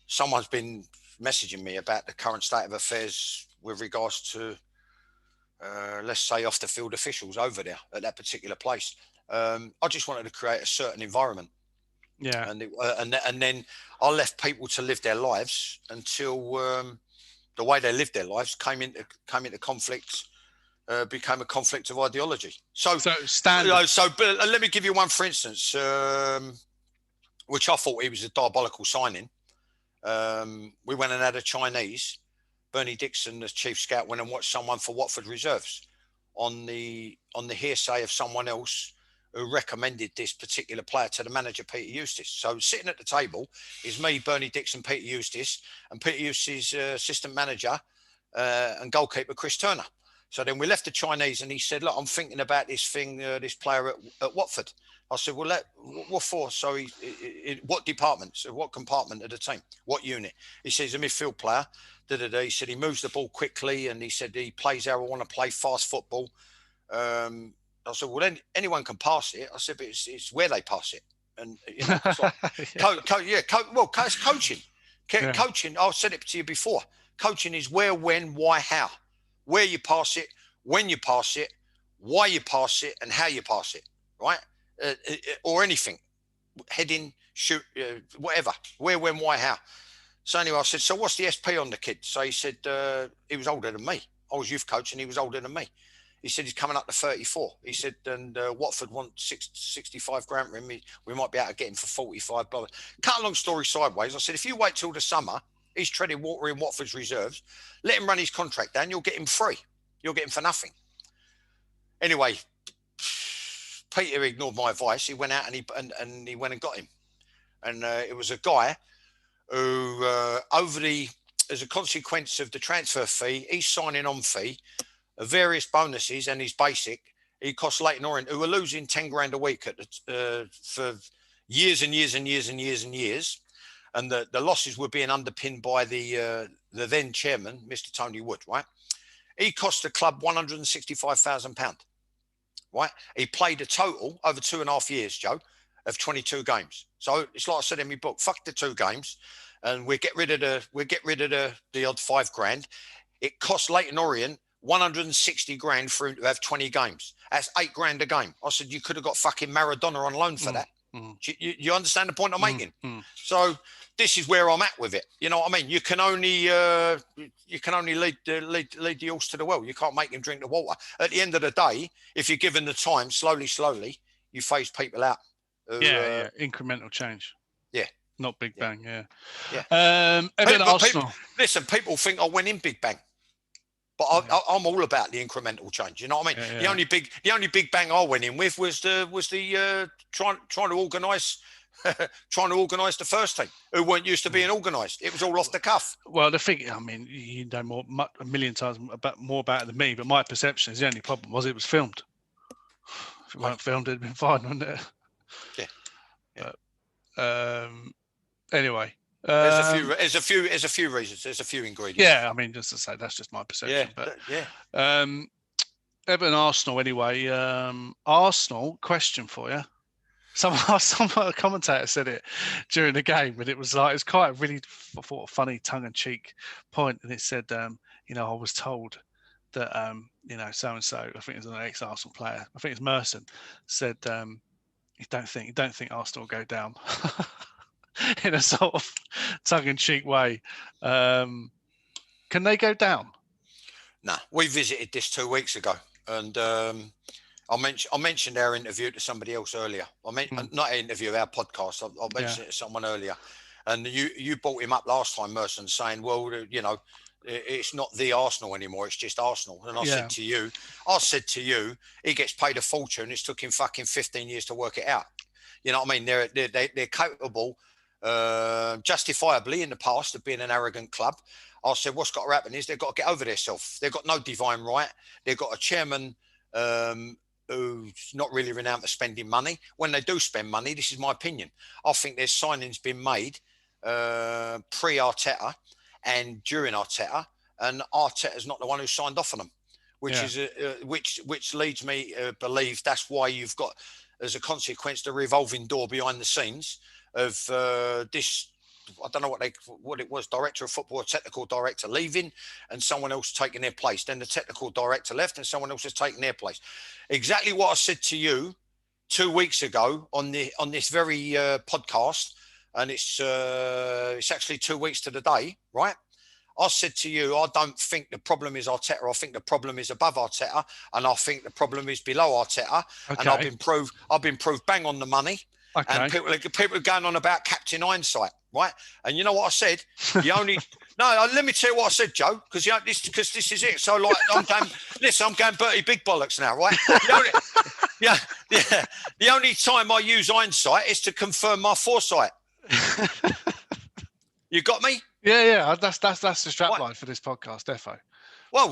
Someone's been messaging me about the current state of affairs with regards to, let's say, off the field officials over there at that particular place. I just wanted to create a certain environment. Yeah. And then I left people to live their lives until the way they lived their lives came into conflict, became a conflict of ideology. So standard. But let me give you one, for instance, which I thought he was a diabolical signing. We went and had a Chinese. Bernie Dixon, the chief scout, went and watched someone for Watford reserves on the hearsay of someone else who recommended this particular player to the manager, Peter Eustace. So sitting at the table is me, Bernie Dixon, Peter Eustace, and Peter Eustace's assistant manager and goalkeeper, Chris Turner. So then we left the Chinese, and he said, look, I'm thinking about this thing, this player at Watford. I said, well, what for? So what department? So what compartment of the team? What unit? He says, he's a midfield player. He said he moves the ball quickly, and he said he plays how I want to play, fast football. I said, well, then anyone can pass it. I said, but it's where they pass it. And, you know, it's like, it's coaching. Coaching, I've said it to you before. Coaching is where, when, why, how. Where you pass it, when you pass it, why you pass it, and how you pass it, right? Or anything. Heading, shoot, whatever. Where, when, why, how. So anyway, I said, so what's the SP on the kid? So he said, he was older than me. I was youth coach, and he was older than me. He said he's coming up to 34. He said, and Watford want 65 grand for him. We might be able to get him for 45. Blah, blah. Cut a long story sideways. I said, if you wait till the summer, he's treading water in Watford's reserves. Let him run his contract down. You'll get him free. You'll get him for nothing. Anyway, Peter ignored my advice. He went out and he went and got him. and it was a guy who, as a consequence of the transfer fee, his signing on fee, various bonuses, and his basic, he cost Leyton Orient, who were losing 10 grand a week for years and years and years and years and years. And the losses were being underpinned by the then chairman, Mr. Tony Wood, right? He cost the club £165,000, right? He played a total over 2.5 years, Joe, of 22 games. So it's like I said in my book, fuck the 2 games, and we get rid of the odd 5 grand. It cost Leyton Orient 160 grand for him to have 20 games. That's 8 grand a game. I said, you could have got fucking Maradona on loan for that. You understand the point I'm making? So this is where I'm at with it. You know what I mean? You can only lead the horse to the well. You can't make him drink the water. At the end of the day, if you're given the time, slowly, you phase people out. Incremental change. Yeah. Not big bang, yeah. Arsenal. People think I went in big bang. But I'm all about the incremental change. You know what I mean? The only big bang I went in with was the trying to organise the first team, who weren't used to being organised. It was all off the cuff. Well, the thing, I mean, you know a million times more about it than me, but my perception is the only problem was it was filmed. If it weren't filmed, it'd been fine, wouldn't it? Yeah. But, anyway. There's a few reasons. There's a few ingredients. Yeah, I mean, just to say that's just my perception. Everton Arsenal anyway. Arsenal, question for you. Some commentator said it during the game, but it was quite a really funny tongue-in-cheek point, and it said, I was told that so and so, I think it was an ex-Arsenal player, I think it's Merson, said you don't think Arsenal will go down. In a sort of tongue-in-cheek way. Can they go down? Nah, we visited this 2 weeks ago, and I mentioned our interview to somebody else earlier. Not our interview, our podcast. I mentioned it to someone earlier, and you brought him up last time, Merson, saying, well, it's not the Arsenal anymore. It's just Arsenal. And I said to you, he gets paid a fortune. It's took him fucking 15 years to work it out. You know what I mean? They're capable. Justifiably in the past of being an arrogant club. I said what's got to happen is they've got to get over themselves. They've got no divine right. They've got a chairman who's not really renowned for spending money. When they do spend money, this is my opinion, I think there's signings been made pre-Arteta and during Arteta, and Arteta's not the one who signed off on them, which leads me to believe that's why you've got, as a consequence, the revolving door behind the scenes of this, I don't know what it was, director of football or technical director leaving and someone else taking their place. Then the technical director left and someone else has taken their place. Exactly what I said to you 2 weeks ago on this very podcast, and it's actually 2 weeks to the day, right? I said to you, I don't think the problem is Arteta. I think the problem is above Arteta, and I think the problem is below Arteta. Okay. And I've been proved bang on the money. Okay. And people are going on about Captain Hindsight, right? And you know what I said? Let me tell you what I said, Joe, because this is it. So I'm going Bertie Big Bollocks now, right? The only time I use hindsight is to confirm my foresight. You got me? Yeah. That's the strapline for this podcast, defo. Well,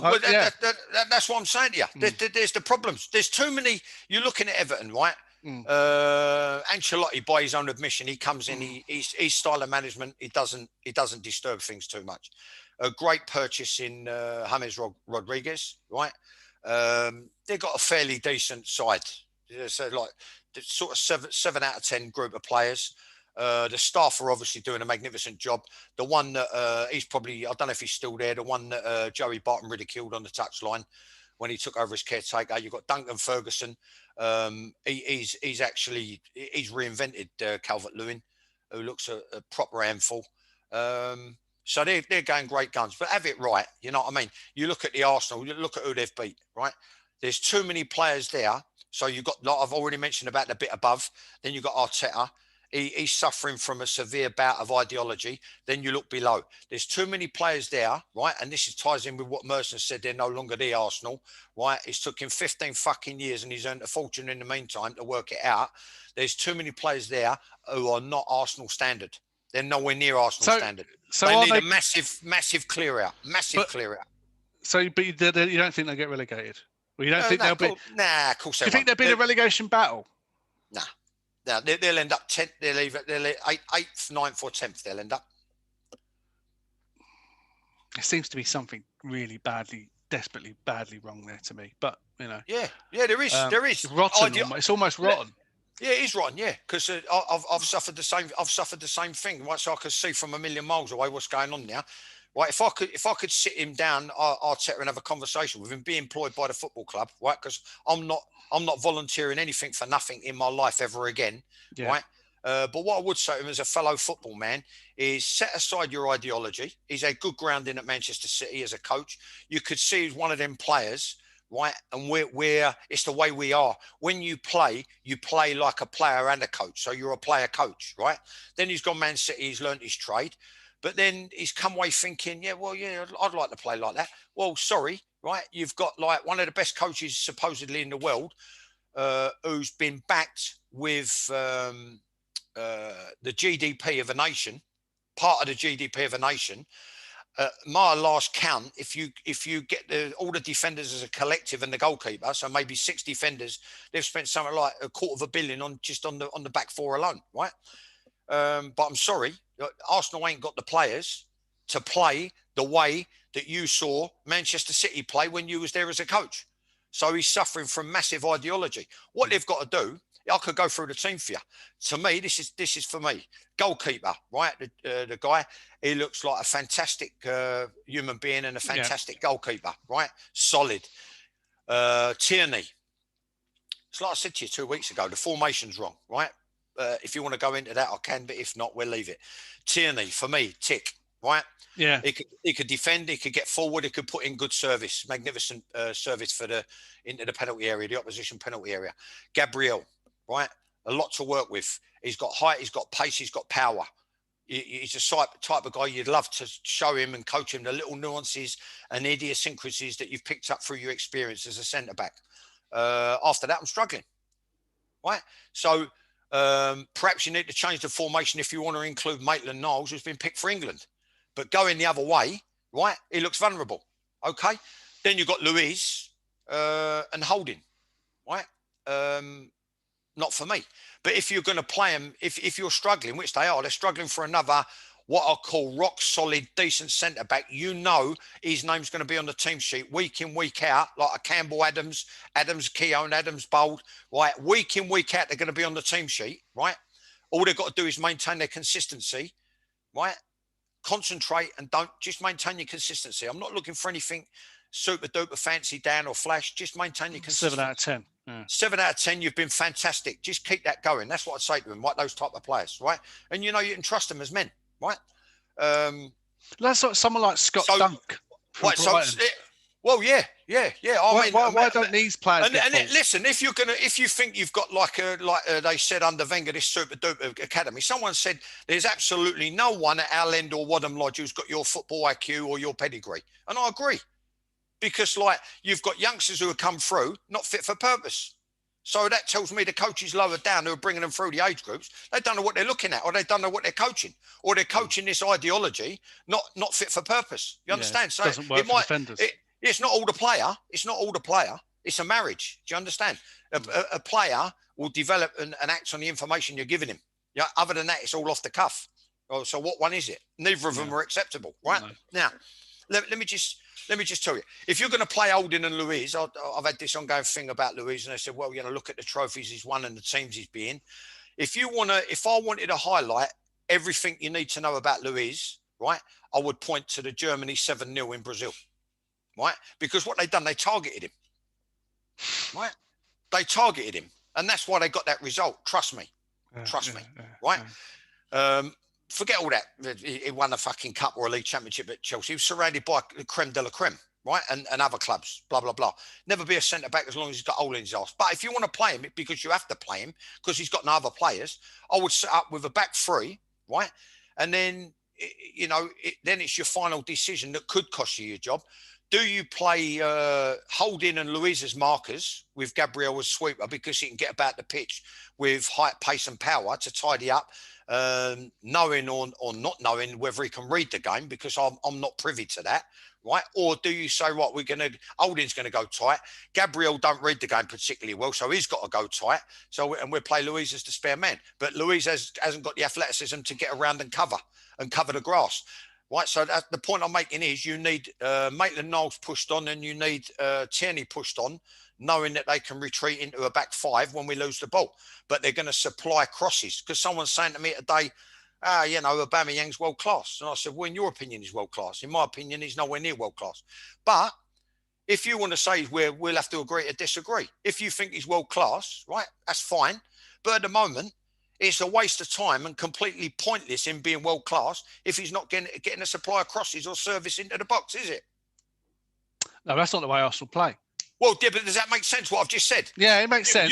that's what I'm saying to you. There's the problems. There's too many. You're looking at Everton, right? Ancelotti, by his own admission, he comes in. His style of management, he doesn't disturb things too much. A great purchase in James Rodriguez, right? They've got a fairly decent side. So the sort of 7 out of 10 group of players. The staff are obviously doing a magnificent job. The one that he's probably, I don't know if he's still there, the one that Joey Barton ridiculed on the touchline when he took over as caretaker. You've got Duncan Ferguson. He's reinvented Calvert-Lewin, who looks a proper handful. So they're going great guns, but have it right. You know what I mean? You look at the Arsenal, you look at who they've beat, right? There's too many players there. So you've got, like I've already mentioned about the bit above. Then you've got Arteta. he's suffering from a severe bout of ideology, then you look below. There's too many players there, right? And this ties in with what Merson said, they're no longer the Arsenal, right? It's took him 15 fucking years and he's earned a fortune in the meantime to work it out. There's too many players there who are not Arsenal standard. They're nowhere near Arsenal standard. So they need a massive clear out, clear out. But you don't think they'll get relegated? Well, you don't think they'll be? Nah, of course they won't. Do you think there'll be a relegation battle? Nah. Now they'll end up 10th. They'll either 8th, 9th, or 10th. They'll end up. It seems to be something really desperately badly wrong there to me. But you know. Yeah, there is. Rotten. It's almost rotten. Yeah, it is rotten. Yeah, because I've suffered the same. I've suffered the same thing. Right, so I could see from a million miles away what's going on now. Right, if I could sit him down, Arteta, and have a conversation with him, be employed by the football club, right? Because I'm not volunteering anything for nothing in my life ever again, right? But what I would say to him as a fellow football man is set aside your ideology. He's a good grounding at Manchester City as a coach. You could see he's one of them players, right? And we're it's the way we are. When you play like a player and a coach. So you're a player coach, right? Then he's gone Man City, he's learnt his trade. But then he's come away thinking, I'd like to play like that. Well, sorry, right? You've got like one of the best coaches supposedly in the world who's been backed with the GDP of a nation, part of the GDP of a nation. My last count, if you get all the defenders as a collective and the goalkeeper, so maybe 6 defenders, they've spent something like $250 million on the back four alone, right? But I'm sorry, Arsenal ain't got the players to play the way that you saw Manchester City play when you was there as a coach. So he's suffering from massive ideology. What they've got to do, I could go through the team for you. To me, this is for me. Goalkeeper, right? The guy, he looks like a fantastic human being and a fantastic goalkeeper, right? Solid. Tierney. It's like I said to you 2 weeks ago, the formation's wrong, right? If you want to go into that, I can, but if not, we'll leave it. Tierney, for me, tick, right? Yeah. He could defend, he could get forward, he could put in good service, magnificent service into the penalty area, the opposition penalty area. Gabriel, right? A lot to work with. He's got height, he's got pace, he's got power. He's a type of guy you'd love to show him and coach him the little nuances and idiosyncrasies that you've picked up through your experience as a centre-back. After that, I'm struggling, right? So perhaps you need to change the formation if you want to include Maitland-Niles, who's been picked for England. But going the other way, right, he looks vulnerable, okay? Then you've got Luiz and Holding, right? Not for me. But if you're going to play him, if you're struggling, which they are, they're struggling for another, what I call rock solid, decent centre back. You know his name's going to be on the team sheet week in, week out, like a Campbell Adams, Keown, Adams Bold, right? Week in, week out, they're going to be on the team sheet, right? All they've got to do is maintain their consistency, right? Concentrate and don't just maintain your consistency. I'm not looking for anything super duper fancy, Dan, or flash. Just maintain your consistency. 7 out of 10. Yeah. 7 out of 10, you've been fantastic. Just keep that going. That's what I'd say to them, right? Those type of players, right? And you know you can trust them as men, right? That's like someone like Scott Dunk. Right, well, yeah. Why don't these players? Listen, if you think you've got like they said under Wenger, this super duper academy. Someone said there's absolutely no one at our end or Wadham Lodge who's got your football IQ or your pedigree, and I agree, because like you've got youngsters who have come through not fit for purpose. So that tells me the coaches lower down who are bringing them through the age groups, they don't know what they're looking at, or they don't know what they're coaching, or they're coaching this ideology not fit for work. You understand? So it might. It's not all the player. It's not all the player. It's a marriage. Do you understand? A player will develop and act on the information you're giving him. Yeah. Other than that, it's all off the cuff. Oh, so what one is it? Neither of them are acceptable, right? No. Now, let me just tell you. If you're going to play Holding and Luiz, I've had this ongoing thing about Luiz, and they said, well, look at the trophies he's won and the teams he's been in. If I wanted to highlight everything you need to know about Luiz, right, I would point to the Germany 7-0 in Brazil. Right? Because what they've done, they targeted him. Right? They targeted him. And that's why they got that result. Trust me. Trust me. Right? Forget all that. He won a fucking cup or a league championship at Chelsea. He was surrounded by the creme de la creme. right? And other clubs, blah, blah, blah. Never be a centre-back as long as he's got hole in his arse. But if you want to play him, because you have to play him, because he's got no other players, I would set up with a back three, right? And then, then it's your final decision that could cost you your job. Do you play Holding and Luiz as markers with Gabriel as sweeper because he can get about the pitch with height, pace and power to tidy up, knowing or not knowing whether he can read the game, because I'm not privy to that, right? Or do you say, right, Holding's going to go tight. Gabriel don't read the game particularly well, so he's got to go tight. And we'll play Luiz as the spare man. But Luiz hasn't got the athleticism to get around and cover the grass. Right, so the point I'm making is you need Maitland-Niles pushed on, and you need Tierney pushed on, knowing that they can retreat into a back five when we lose the ball. But they're going to supply crosses, because someone's saying to me today, Aubameyang's world class. And I said, well, in your opinion, he's world class. In my opinion, he's nowhere near world class. But if you want to say we'll have to agree to disagree. If you think he's world class, right, that's fine. But at the moment, it's a waste of time and completely pointless in being world class if he's not getting a supply of crosses or service into the box, is it? No, that's not the way Arsenal play. Well, yeah, but does that make sense? What I've just said? Yeah, it makes sense.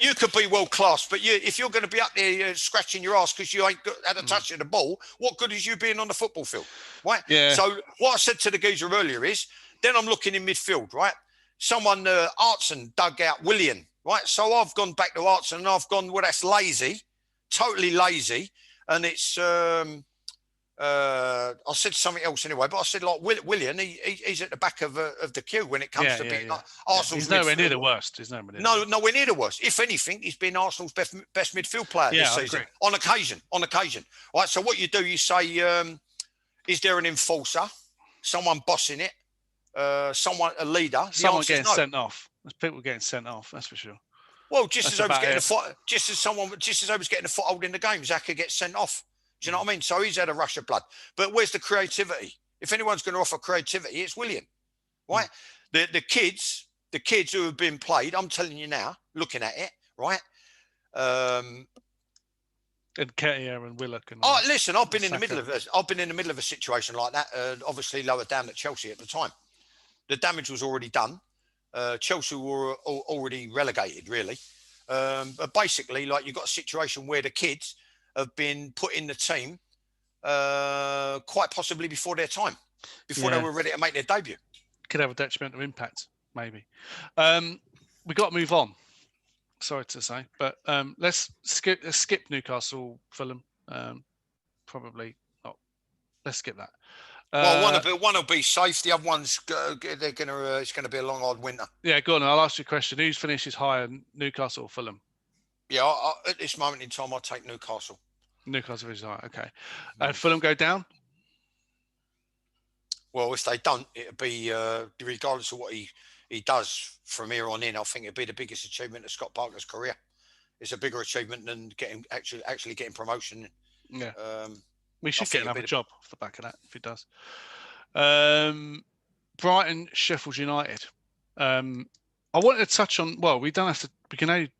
You could be world class, but if you're going to be up there scratching your ass because you ain't had a touch of the ball, what good is you being on the football field, right? Yeah. So what I said to the geezer earlier is, then I'm looking in midfield, right? Someone, Artson dug out Willian. Right, so I've gone back to Artson and I've gone, well, that's lazy, totally lazy. And it's, I said something else anyway, but I said, like, Willian, he's at the back of the queue when it comes to being like Arsenal's He's nowhere near the worst. Nowhere near the worst. If anything, he's been Arsenal's best midfield player this season. On occasion. Right, so what you do, you say, is there an enforcer, someone bossing it, a leader? Someone getting sent off. There's people getting sent off, that's for sure. Well, just as I was getting a foothold in the game, Xhaka gets sent off. Do you know what I mean? So he's had a rush of blood. But where's the creativity? If anyone's going to offer creativity, it's Willian, right? The kids who have been played, I'm telling you now, looking at it, right? And Ketia and Willock. And listen, I've been in the middle of a situation like that. Obviously, lower down at Chelsea at the time. The damage was already done. Chelsea were already relegated, really. But basically, like, you've got a situation where the kids have been put in the team quite possibly before their time, before they were ready to make their debut. Could have a detrimental impact, maybe. We've got to move on. Sorry to say, but let's skip Newcastle, Fulham. Probably not. Let's skip that. Well, one will be safe. The other one's it's going to be a long, hard winter. Yeah, go on. I'll ask you a question. Who's finishes higher, Newcastle or Fulham? Yeah, at this moment in time, I'll take Newcastle. Newcastle finishes higher. Okay. Fulham go down? Well, if they don't, it'll be regardless of what he does from here on in. I think it'll be the biggest achievement of Scott Parker's career. It's a bigger achievement than actually getting promotion. Yeah. We should get another job off the back of that if it does. Brighton, Sheffield United. I wanted to touch on. Well, we don't have to. We can't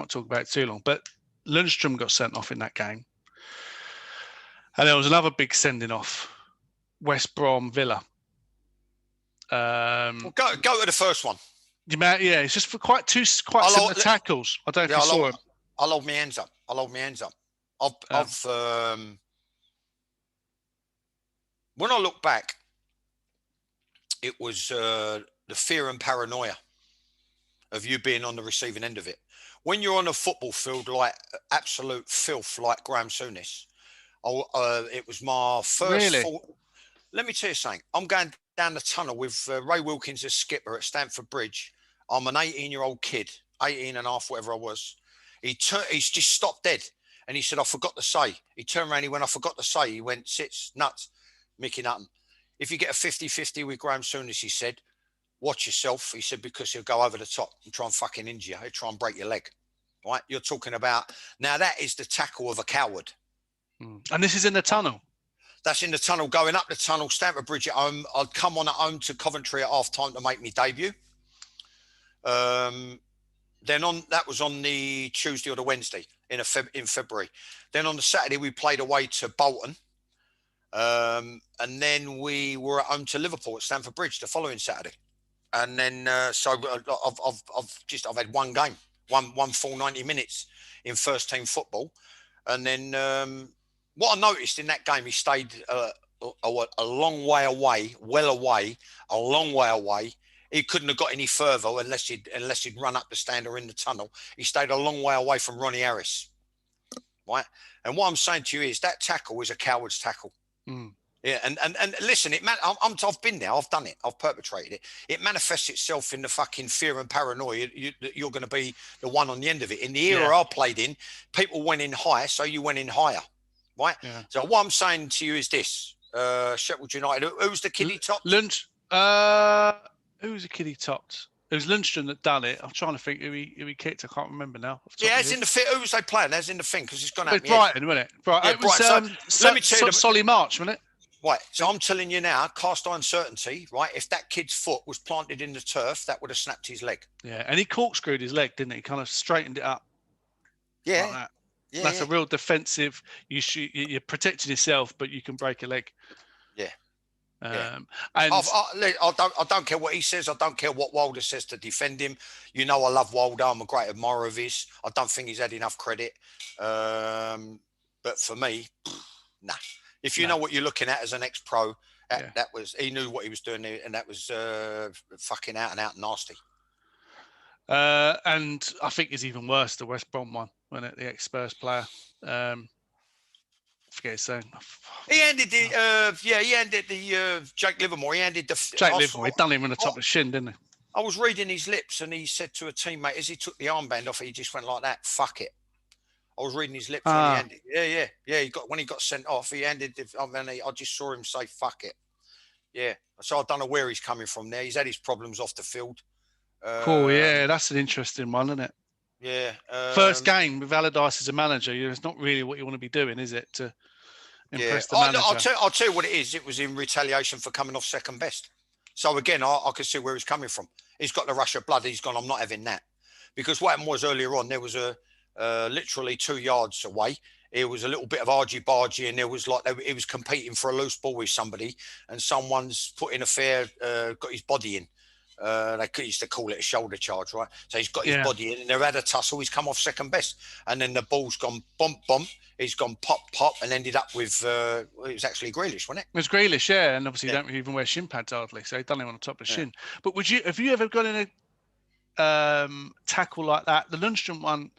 talk about it too long. But Lundstrom got sent off in that game, and there was another big sending off. West Brom Villa. Well, go to the first one. Yeah, it's just for quite similar tackles. I don't know if you saw it. I'll hold my hands up. When I look back, it was the fear and paranoia of you being on the receiving end of it. When you're on a football field like absolute filth, like Graham Souness, it was my first. Really? Let me tell you something. I'm going down the tunnel with Ray Wilkins as skipper at Stamford Bridge. I'm an 18-year-old kid, 18 and a half, whatever I was. He's just stopped dead. And he said, I forgot to say. He turned around, he went, I forgot to say. He went, sits, nuts. Mickey Nutton. If you get a 50-50 with Graham Souness, he said, watch yourself. He said, because he'll go over the top and try and fucking injure you. He'll try and break your leg. Right? You're talking about, now that is the tackle of a coward. And this is in the tunnel. That's in the tunnel, going up the tunnel, Stamford Bridge at home. I'd come on at home to Coventry at half time to make me debut. That was on the Tuesday or the Wednesday in February. Then on the Saturday, we played away to Bolton. And then we were at home to Liverpool at Stamford Bridge the following Saturday. And then I've had one game, one full 90 minutes in first team football. And then what I noticed in that game, he stayed a long way away, a long way away. He couldn't have got any further unless he'd run up the stand or in the tunnel. He stayed a long way away from Ronnie Harris, right? And what I'm saying to you is that tackle is a coward's tackle. Mm. Yeah, and listen, I've been there, I've done it, I've perpetrated it. It manifests itself in the fucking fear and paranoia that you're going to be the one on the end of it. In the era I played in, people went in high, so you went in higher, right? Yeah. So what I'm saying to you is this: Sheffield United. Who's the kid he topped? Who was the kid he topped? It was Lundstrom that done it. I'm trying to think who he kicked. I can't remember now. Yeah, as in the fit. Who was they playing? As in the thing, because it's gone out. It was Brighton, wasn't it? Brighton. Yeah, it was, Brighton. So let me tell you, Solly March, wasn't it? Right, so I'm telling you now, cast iron certainty, right? If that kid's foot was planted in the turf, that would have snapped his leg. Yeah, and he corkscrewed his leg, didn't he? He kind of straightened it up. Yeah. Like that. Yeah, that's a real defensive. You're protecting yourself, but you can break a leg. Yeah. And I don't care what he says. I don't care what Wilder says to defend him. You know, I love Wilder. I'm a great admirer of his. I don't think he's had enough credit. But for me, nah. If you know what you're looking at as an ex-pro, that was, he knew what he was doing, and that was fucking out and out nasty. And I think it's even worse, the West Brom one, wasn't it? The ex-Spurs player. I forget his name. He handed the Jake Livermore. He handed the Jake Livermore. He done him on the top of the shin, didn't he? I was reading his lips, and he said to a teammate as he took the armband off, he just went like that. Fuck it. I was reading his lips when he handed. When he got sent off, he handed. I just saw him say "fuck it." Yeah. So I don't know where he's coming from there. He's had his problems off the field. Cool. Yeah, that's an interesting one, isn't it? Yeah. First game with Allardyce as a manager, it's not really what you want to be doing, is it? To impress the manager. I'll tell you what it is. It was in retaliation for coming off second best. So again, I can see where he's coming from. He's got the rush of blood. He's gone, I'm not having that. Because what happened was earlier on, there was literally 2 yards away. It was a little bit of argy-bargy, and there was he was competing for a loose ball with somebody, and someone's put in a fair, got his body in. They used to call it a shoulder charge, right? So he's got his body in, and they've had a tussle. He's come off second best, and then the ball's gone bump, bump. He's gone pop, pop, and ended up with it was actually Grealish, wasn't it? It was Grealish, yeah, and obviously you don't even wear shin pads hardly, so he done him on the top of the shin. But have you ever got in a tackle like that? The Lundstrom one,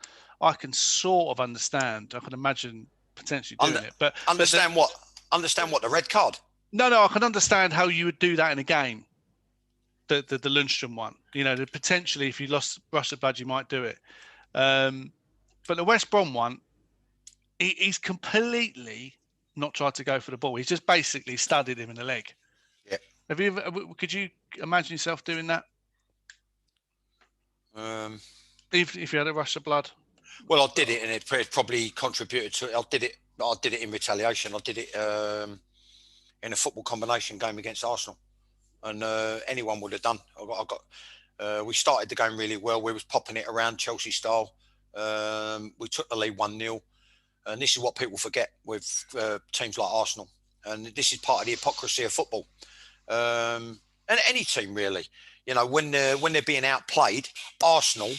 I can sort of understand. I can imagine potentially doing it, but understand what the red card? No, I can understand how you would do that in a game. The Lundstrom one, potentially if you lost rush of blood, you might do it. But the West Brom one, he's completely not tried to go for the ball. He's just basically studied him in the leg. Yeah. Could you imagine yourself doing that? If you had a rush of blood. Well, I did it, and it probably contributed to it. I did it in retaliation. I did it in a football combination game against Arsenal, and anyone would have done. We started the game really well. We was popping it around Chelsea style. We took the lead 1-0, and this is what people forget with teams like Arsenal. And this is part of the hypocrisy of football, and any team really. When they're being outplayed, Arsenal,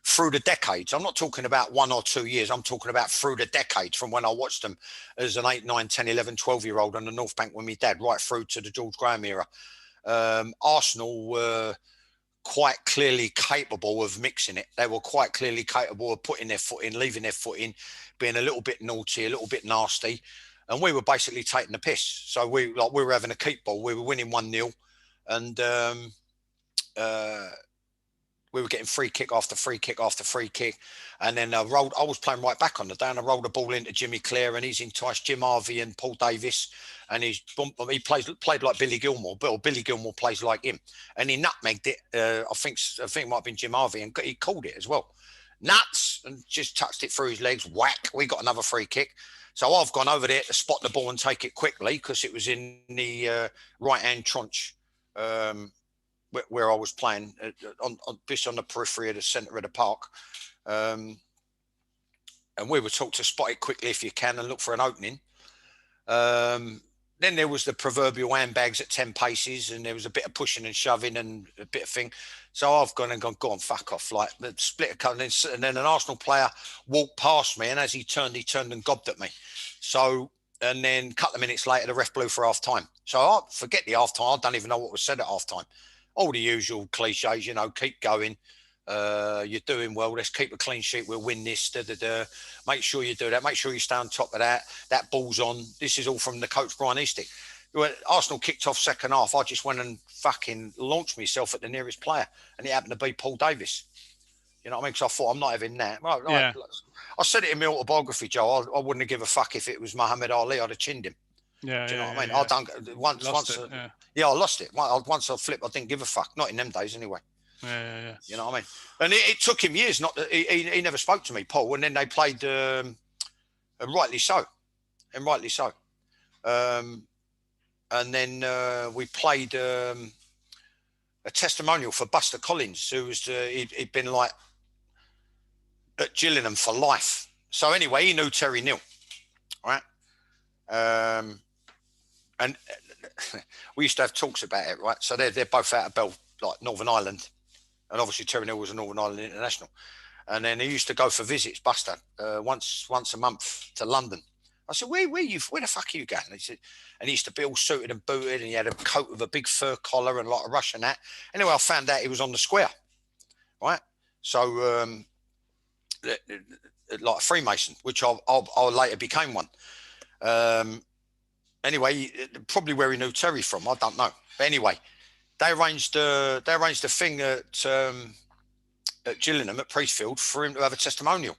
through the decades, I'm not talking about 1 or 2 years, I'm talking about through the decades, from when I watched them as an 8, 9, 10, 11, 12-year-old on the North Bank with my dad, right through to the George Graham era. Arsenal were quite clearly capable of mixing it. They were quite clearly capable of putting their foot in, leaving their foot in, being a little bit naughty, a little bit nasty. And we were basically taking the piss. So we were having a keep ball. We were winning 1-0, and we were getting free kick after free kick after free kick. And then I was playing right back on the day, and I rolled the ball into Jimmy Clare, and he's enticed Jim Harvey and Paul Davis, and he played like Billy Gilmore, but Billy Gilmore plays like him, and he nutmegged it. I think it might have been Jim Harvey, and he called it as well. Nuts, and just touched it through his legs. Whack, we got another free kick. So I've gone over there to spot the ball and take it quickly, because it was in the right-hand tranche where I was playing, just on the periphery of the centre of the park. And we were taught to spot it quickly if you can and look for an opening. then there was the proverbial handbags at 10 paces, and there was a bit of pushing and shoving and a bit of thing. So I've gone and gone, go on, fuck off. Like, split a couple, and then an Arsenal player walked past me, and as he turned and gobbed at me. So, and then a couple of minutes later, the ref blew for half time. So I forget the half time. I don't even know what was said at half time. All the usual cliches, you know, keep going. You're doing well. Let's keep a clean sheet. We'll win this. Da, da, da. Make sure you do that. Make sure you stay on top of that. That ball's on. This is all from the coach, Brian Eastick. When Arsenal kicked off second half, I just went and fucking launched myself at the nearest player, and it happened to be Paul Davis. You know what I mean? Because I thought, I'm not having that. Well, Yeah. I said it in my autobiography, Joe. I wouldn't have given a fuck if it was Muhammad Ali. I'd have chinned him. Yeah. Do you know what I mean? Yeah. I don't. Once, I lost it. Once I flipped, I didn't give a fuck. Not in them days, anyway. Yeah. You know what I mean? And it took him years. Not he never spoke to me, Paul. And then they played, and rightly so, and then we played a testimonial for Buster Collins, who was he'd been like at Gillingham for life. So anyway, he knew Terry Neal, right? And we used to have talks about it, right? So they're both out of Bell, like Northern Ireland. And obviously Terry Neal was a Northern Ireland international. And then he used to go for visits, Buster, once a month to London. I said, where the fuck are you going? And he said, and he used to be all suited and booted, and he had a coat with a big fur collar and a lot of Russian hat. Anyway, I found out he was on the square, right? So, like a Freemason, which I later became one. Anyway, probably where he knew Terry from, I don't know. But anyway, they arranged a thing at Gillingham at Priestfield for him to have a testimonial.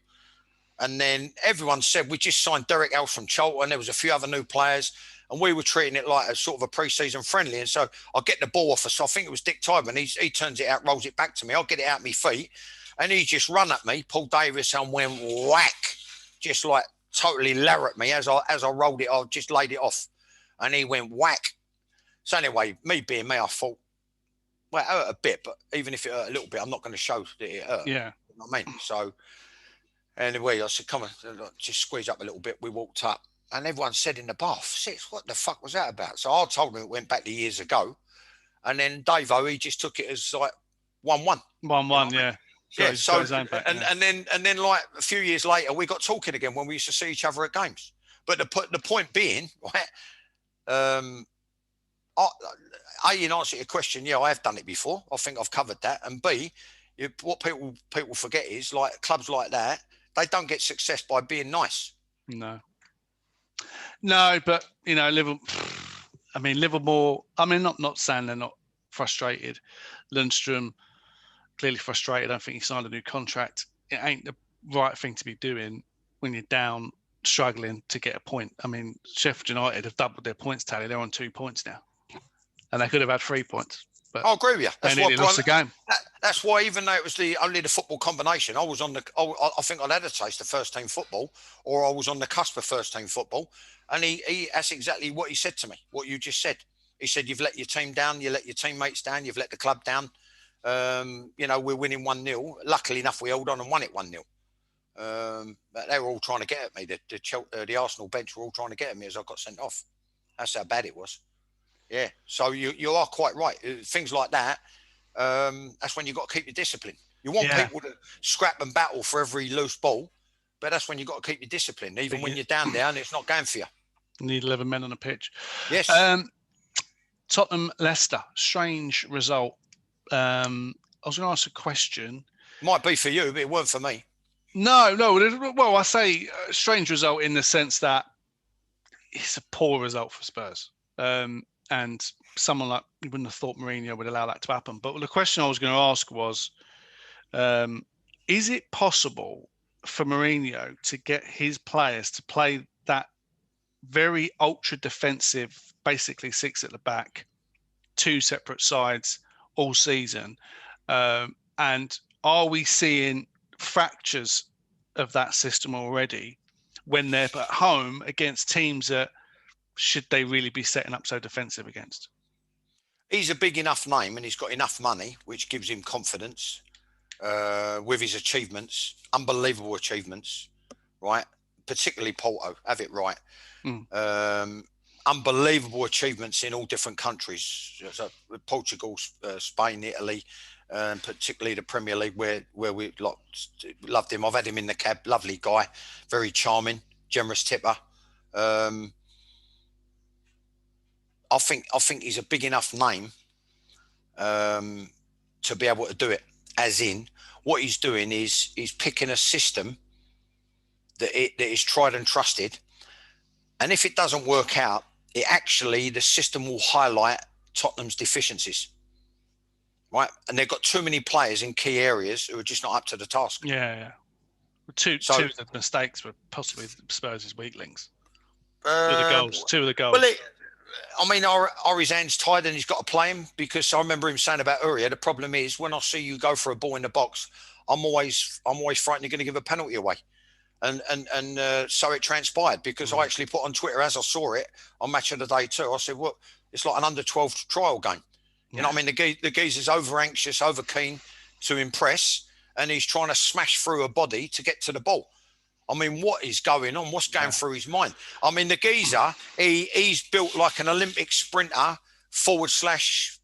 And then everyone said, we just signed Derek Ellis from Charlton. There was a few other new players, and we were treating it like a sort of a pre-season friendly. And so I get the ball off us. So I think it was Dick Tyburn. He turns it out, rolls it back to me. I'll get it out my feet. And he just run at me, Paul Davis, and went whack, just like totally larry at me as I rolled it. I just laid it off, and he went whack. So anyway, me being me, I thought, well, it hurt a bit, but even if it hurt a little bit, I'm not going to show that it hurt. Yeah. You know what I mean? So anyway, I said, come on, just squeeze up a little bit. We walked up, and everyone said in the bath, "Six, what the fuck was that about?" So I told him it went back to years ago. And then Davo, he just took it as like 1-1. 1-1, yeah. Yeah, so and then like a few years later, we got talking again when we used to see each other at games. But the point being, right? A, in answer to your question, yeah, I have done it before. I think I've covered that. And B, what people forget is, like, clubs like that, they don't get success by being nice. No, but you know, Livermore. I mean, not saying they're not frustrated. Lundstrom clearly frustrated. I don't think he signed a new contract. It ain't the right thing to be doing when you're down, struggling to get a point. I mean, Sheffield United have doubled their points tally. They're on 2 points now, and they could have had 3 points. But I agree with you. That's why they lost the game. That's why, even though it was only the football combination, I was on I think I'd had a taste of first team football, or I was on the cusp of first team football, and he that's exactly what he said to me. What you just said. He said, "You've let your team down. You let your teammates down. You've let the club down. You know, we're winning 1-0. Luckily enough, we held on and won it 1-0. But they were all trying to get at me. The Arsenal bench were all trying to get at me as I got sent off. That's how bad it was. Yeah. So you are quite right. Things like that. That's when you've got to keep your discipline. You want people to scrap and battle for every loose ball, but that's when you've got to keep your discipline, even when you're down there and it's not going for you. You need 11 men on the pitch. Yes. Tottenham Leicester, strange result. I was going to ask a question. Might be for you, but it weren't for me. No. Well, I say strange result in the sense that it's a poor result for Spurs. And someone like, you wouldn't have thought Mourinho would allow that to happen. But the question I was going to ask was, is it possible for Mourinho to get his players to play that very ultra defensive, basically 6 at the back, 2 separate sides all season? And are we seeing fractures of that system already when they're at home against teams that should they really be setting up so defensive against? He's a big enough name and he's got enough money, which gives him confidence with his achievements, unbelievable achievements, right? Particularly Porto, have it right. unbelievable achievements in all different countries. So Portugal, Spain, Italy, particularly the Premier League, where we loved him. I've had him in the cab. Lovely guy, very charming, generous tipper. I think he's a big enough name to be able to do it. As in, what he's doing is he's picking a system that is tried and trusted, and if it doesn't work out, the system will highlight Tottenham's deficiencies, right? And they've got too many players in key areas who are just not up to the task. Yeah. Two of the mistakes were possibly Spurs' weak links. Two of the goals. Well, are his hands tied and he's got to play him? Because I remember him saying about Uriah, the problem is when I see you go for a ball in the box, I'm always frightened you're going to give a penalty away. And so it transpired, because I actually put on Twitter as I saw it on Match of the Day too. I said, "Well, it's like an under-12 trial game." You know what I mean? The geezer's over anxious, over keen to impress, and he's trying to smash through a body to get to the ball. I mean, what is going on? What's going through his mind? I mean, the geezer, he's built like an Olympic sprinter /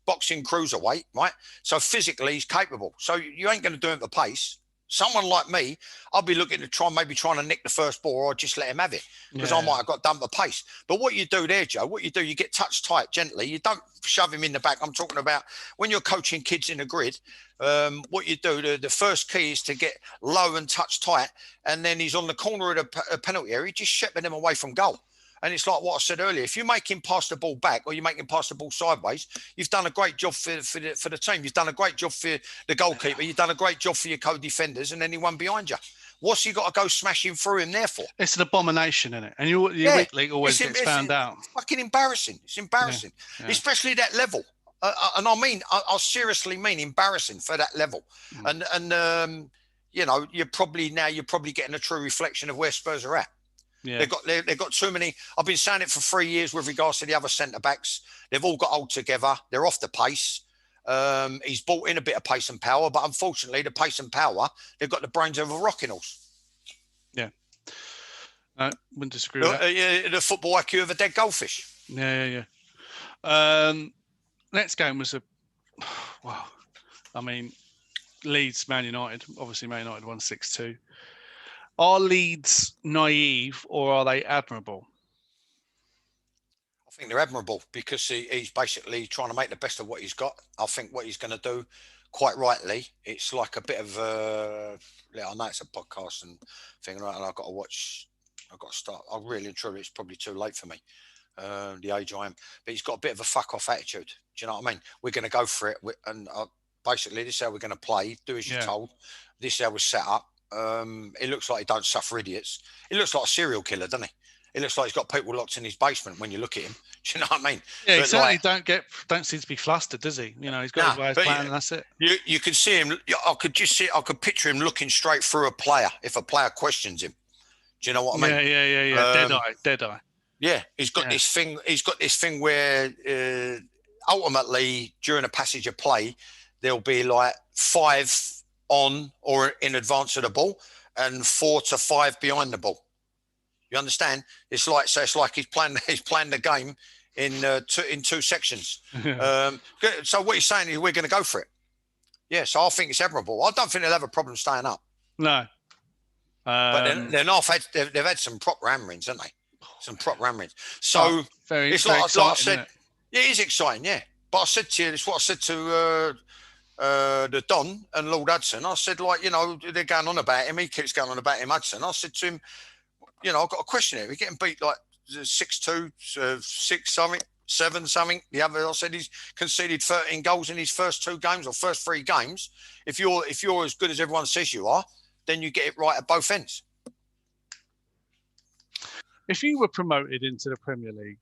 boxing cruiserweight, right? So physically he's capable. So you ain't going to do him for pace. Someone like me, I'll be looking to trying to nick the first ball, or just let him have it, because I might have got done for pace. But what you do there, Joe, you get touch tight gently. You don't shove him in the back. I'm talking about when you're coaching kids in a grid, what you do, the first key is to get low and touch tight, and then he's on the corner of the penalty area, just shepherd him away from goal. And it's like what I said earlier. If you make him pass the ball back, or you make him pass the ball sideways, you've done a great job for the team. You've done a great job for the goalkeeper. You've done a great job for your co-defenders and anyone behind you. What's you got to go smashing through him there for? It's an abomination, isn't it? And your weak league always gets found out. It's fucking embarrassing. It's embarrassing, especially that level. And I seriously mean embarrassing for that level. And you're probably getting a true reflection of where Spurs are at. Yeah. They've got too many. I've been saying it for 3 years with regards to the other centre backs. They've all got old together. They're off the pace. He's brought in a bit of pace and power, but unfortunately, the pace and power, they've got the brains of a rocking horse. Yeah, wouldn't disagree with that. The football IQ of a dead goldfish. Yeah. Next game was Leeds, Man United. Obviously, Man United won 6-2. Are Leeds naive, or are they admirable? I think they're admirable, because he's basically trying to make the best of what he's got. I think what he's going to do, quite rightly, it's like a bit of I know it's a podcast and thing, right? And I've got to start. I really and truly, it's probably too late for me, the age I am. But he's got a bit of a fuck off attitude. Do you know what I mean? We're going to go for it, and basically this is how we're going to play. Do as you're told. This is how we're set up. It looks like he don't suffer idiots. He looks like a serial killer, doesn't he? It looks like he's got people locked in his basement when you look at him. Do you know what I mean? Yeah, he certainly don't seem to be flustered, does he? You know, he's got his way of playing, and that's it. You can see him. I could picture him looking straight through a player if a player questions him. Do you know what I mean? Yeah. Dead eye. Yeah, he's got this thing. He's got this thing where ultimately during a passage of play, there'll be like 5 on or in advance of the ball, and 4 to 5 behind the ball. You understand? It's like he's playing the game in 2 sections. So what he's saying is we're going to go for it. Yeah, so I think it's admirable. I don't think they'll have a problem staying up. No. But they've had some proper hammerings, haven't they? Some proper hammerings. So it's like I said, it is exciting, yeah. But I said to you, it's what I said to the Don and Lord Hudson. I said, they're going on about him. He keeps going on about him, Hudson. I said to him, I've got a question here. We're getting beat like 6-2, 6 something, 7 something. The other, I said, he's conceded 13 goals in his first 2 games or first 3 games. If you're as good as everyone says you are, then you get it right at both ends. If you were promoted into the Premier League,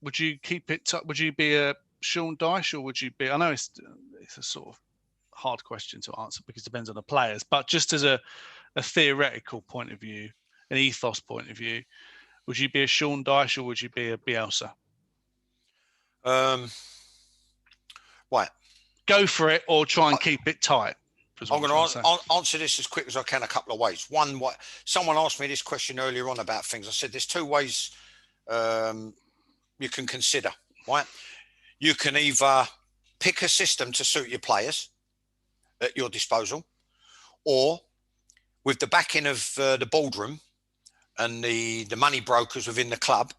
would you keep it? Would you be a Sean Dyche, or would you be? I know it's a sort of hard question to answer because it depends on the players, but just as a theoretical point of view, an ethos point of view, would you be a Sean Dyche, or would you be a Bielsa? Right. Go for it, or try and keep it tight. I'm going to answer this as quick as I can a couple of ways. One, someone asked me this question earlier on about things. I said there's 2 ways you can consider, right? You can either pick a system to suit your players at your disposal, or with the backing of the boardroom and the money brokers within the club,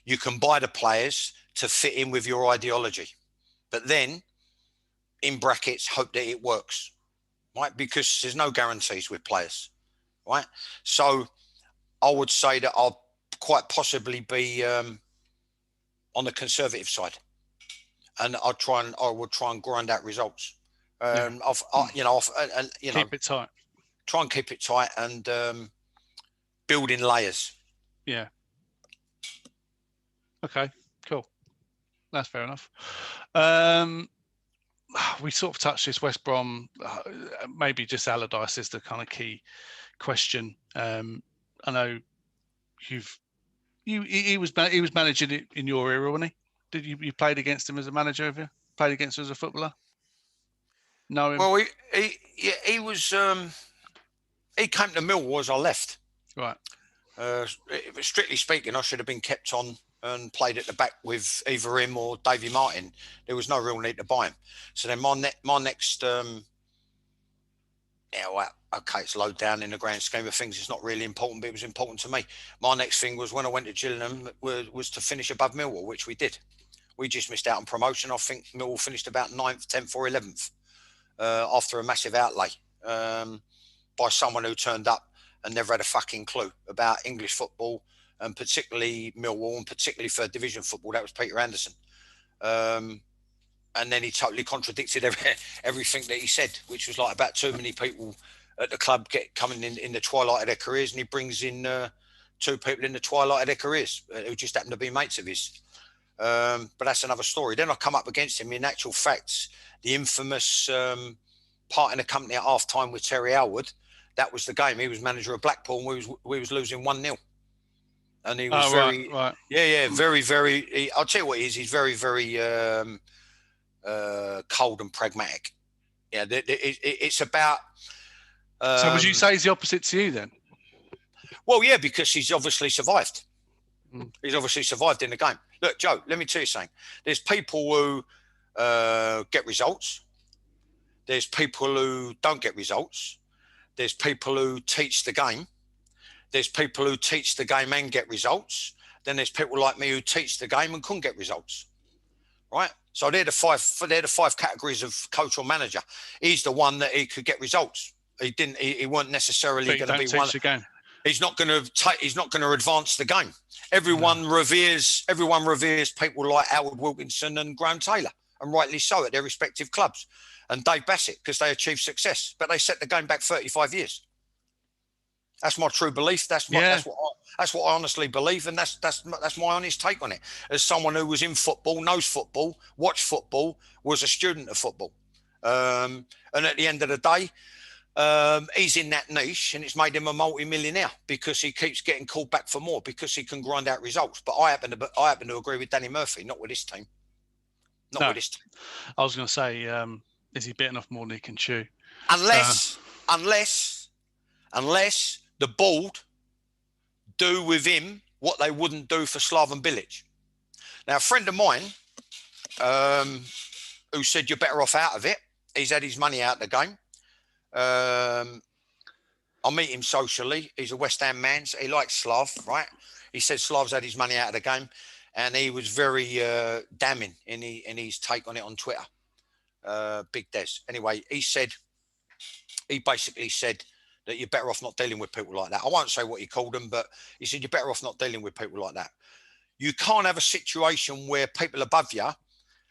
you can buy the players to fit in with your ideology. But then, in brackets, hope that it works, right? Because there's no guarantees with players, right? So I would say that I'll quite possibly be on the conservative side, and I would try and grind out results. Keep it tight. Try and keep it tight and build in layers. Yeah. Okay, cool. That's fair enough. We sort of touched this West Brom. Maybe just Allardyce is the kind of key question. I know he was managing it in your era, wasn't he? Did you played against him as a manager? Have you played against him as a footballer? Know him? Well, he was. He came to Millwall as I left. Right. Strictly speaking, I should have been kept on and played at the back with either him or Davy Martin. There was no real need to buy him. So then my next, it's low down in the grand scheme of things. It's not really important, but it was important to me. My next thing was when I went to Gillingham was to finish above Millwall, which we did. We just missed out on promotion. I think Millwall finished about 9th, 10th or 11th after a massive outlay by someone who turned up and never had a fucking clue about English football, and particularly Millwall, and particularly third division football. That was Peter Anderson. And then he totally contradicted everything that he said, which was like about too many people at the club coming in the twilight of their careers, and he brings in 2 people in the twilight of their careers who just happen to be mates of his. But that's another story. Then I come up against him in actual facts, the infamous part in the company at half time with Terry Alwood. That was the game. He was manager of Blackpool, and we was losing 1-0. And he was very, very. I'll tell you what he is. He's very, very cold and pragmatic. Yeah, it's about. So would you say he's the opposite to you then? Well, yeah, because he's obviously survived. He's obviously survived in the game. Look, Joe, let me tell you something. There's people who get results. There's people who don't get results. There's people who teach the game. There's people who teach the game and get results. Then there's people like me who teach the game and couldn't get results. Right? So they're the five categories of coach or manager. He's the one that he could get results. He weren't necessarily going to be one. He's not going to advance the game. Everyone reveres people like Howard Wilkinson and Graham Taylor, and rightly so, at their respective clubs, and Dave Bassett, because they achieved success, but they set the game back 35 years. That's my true belief. That's what I honestly believe, and that's my honest take on it. As someone who was in football, knows football, watched football, was a student of football, and at the end of the day, he's in that niche, and it's made him a multi-millionaire because he keeps getting called back for more because he can grind out results. But I happen to agree with Danny Murphy, not with this team. With this team. I was going to say, is he bitten off more than he can chew? Unless the board do with him what they wouldn't do for Slaven Bilic. Now, a friend of mine who said you're better off out of it. He's had his money out of the game. I meet him socially. He's a West Ham man. So he likes Slav, right? He said Slav's had his money out of the game, and he was very damning in his take on it on Twitter. Big Des. Anyway, he basically said that you're better off not dealing with people like that. I won't say what he called them, but he said you're better off not dealing with people like that. You can't have a situation where people above you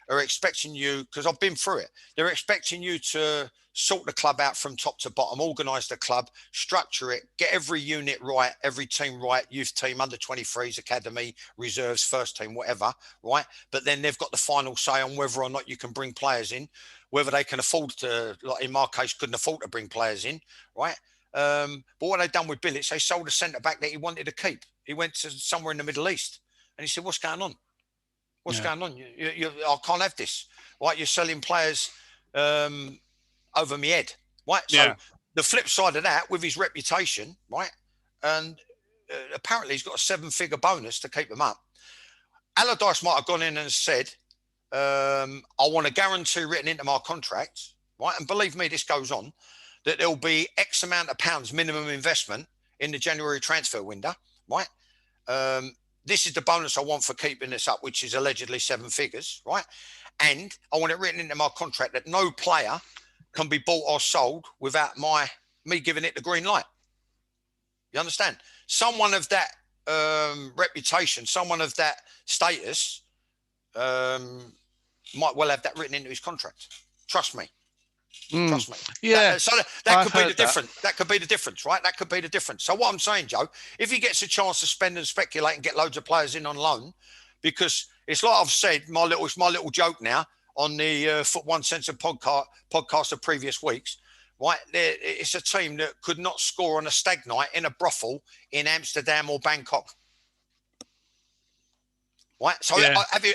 are expecting you, because I've been through it, they're expecting you to sort the club out from top to bottom, organise the club, structure it, get every unit right, every team right, youth team, under 23s, academy, reserves, first team, whatever, right? But then they've got the final say on whether or not you can bring players in, whether they can afford to, like in my case, couldn't afford to bring players in, right? But what they've done with Bilic, they sold a centre-back that he wanted to keep. He went to somewhere in the Middle East, and he said, what's going on? What's going on? I can't have this, right? You're selling players over my head, right? So the flip side of that, with his reputation, right? And apparently he's got a 7-figure bonus to keep him up. Allardyce might have gone in and said, I want a guarantee written into my contract, right? And believe me, this goes on, that there'll be X amount of pounds minimum investment in the January transfer window, right? This is the bonus I want for keeping this up, which is allegedly 7 figures, right? And I want it written into my contract that no player can be bought or sold without me giving it the green light. You understand? Someone of that reputation, someone of that status, might well have that written into his contract. Trust me. Trust me. Yeah. So that could be the difference. That could be the difference, right? That could be the difference. So what I'm saying, Joe, if he gets a chance to spend and speculate and get loads of players in on loan, because it's like I've said, my little joke now on the Uncensored podcast of previous weeks, right? It's a team that could not score on a stag night in a brothel in Amsterdam or Bangkok. Right. So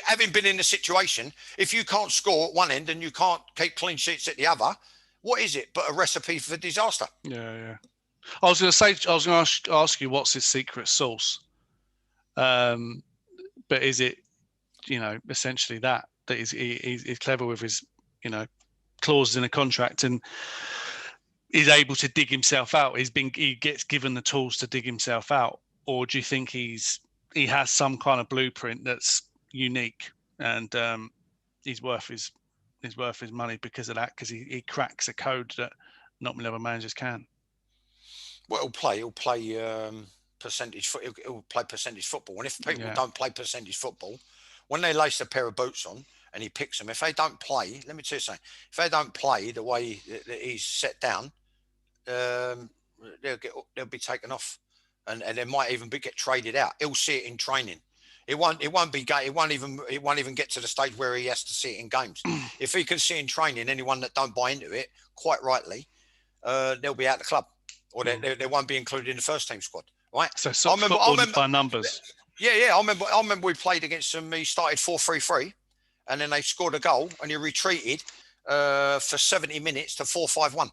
having been in the situation, if you can't score at one end and you can't keep clean sheets at the other, what is it but a recipe for disaster? Yeah. I was going to ask you what's his secret sauce. But is it, essentially that he's clever with his, clauses in a contract and is able to dig himself out. He gets given the tools to dig himself out, or do you think he has some kind of blueprint that's unique and he's worth his money because of that, because he cracks a code that not many other managers can? Well, he'll play percentage. He'll play percentage football, and if people don't play percentage football, when they lace a pair of boots on and he picks them, if they don't play, let me tell you something. If they don't play the way that he's set down, they'll be taken off. And they might even get traded out. He'll see it in training. It won't even get to the stage where he has to see it in games. If he can see in training anyone that don't buy into it, quite rightly, they'll be out of the club, or they won't be included in the first team squad. Right? So I remember by numbers. Yeah. I remember we played against them. He started 4-3-3, and then they scored a goal, and he retreated for 70 minutes to 4-5-1.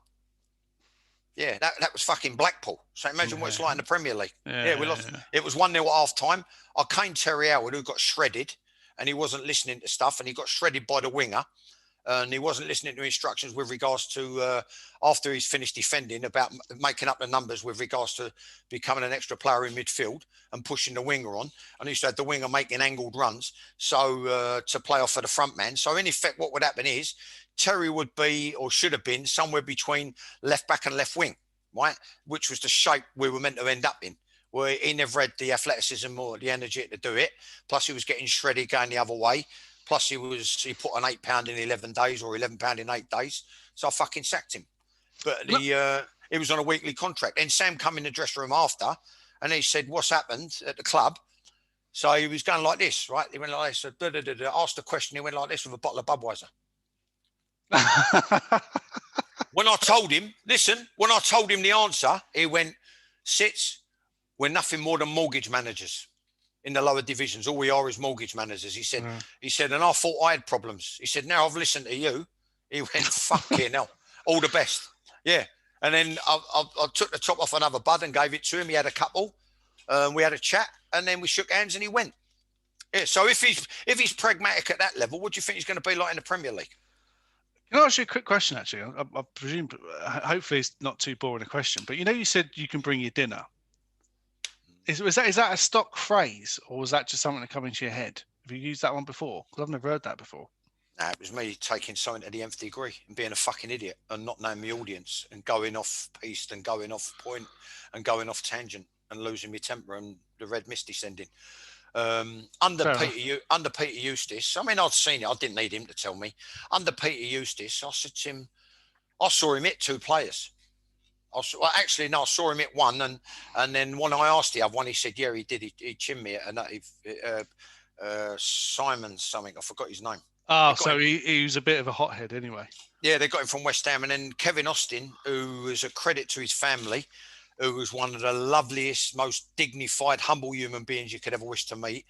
Yeah, that was fucking Blackpool. So imagine what it's like in the Premier League. Yeah, we lost. Yeah. It was 1-0 at half time. I caned Terry Howard, who got shredded, and he wasn't listening to stuff, and he got shredded by the winger, and he wasn't listening to instructions with regards to, after he's finished defending, about making up the numbers with regards to becoming an extra player in midfield and pushing the winger on. And he used to have the winger making angled runs, so to play off of the front man. So in effect, what would happen is, Terry would be, or should have been, somewhere between left back and left wing, right? Which was the shape we were meant to end up in, where he never had the athleticism or the energy to do it. Plus, he was getting shredded going the other way. Plus, he put on £8 in 11 days or £11 in 8 days. So I fucking sacked him. But he was on a weekly contract. And Sam come in the dressing room after, and he said, "What's happened at the club?" So he was going like this, right? He went like this. Asked a question. He went like this with a bottle of Budweiser. When I told him the answer, he went, "Sits, we're nothing more than mortgage managers in the lower divisions. All we are is mortgage managers." He said, and I thought I had problems. He said, "Now I've listened to you." He went, "Fucking hell, all the best." Yeah. And then I took the top off another bud and gave it to him. He had a couple. We had a chat, and then we shook hands and he went. Yeah. So if he's pragmatic at that level, what do you think he's going to be like in the Premier League? Can I ask you a quick question, actually? I presume, hopefully it's not too boring a question, but you said you can bring your dinner. Is that a stock phrase, or was that just something that came into your head? Have you used that one before? Because I've never heard that before. Nah, it was me taking something to the nth degree and being a fucking idiot and not knowing the audience and going off piste and going off point and going off tangent and losing my temper and the red mist descending. Under Peter Eustace, I mean, I'd seen it. I didn't need him to tell me. Under Peter Eustace, I said to him, I saw him hit 2 players. I saw him hit one, and then when I asked the other one, he said, "Yeah, he did. He chinned me at Simon something. I forgot his name." Oh, so he was a bit of a hothead anyway. Yeah, they got him from West Ham, and then Kevin Austin, who is a credit to his family, who was one of the loveliest, most dignified, humble human beings you could ever wish to meet.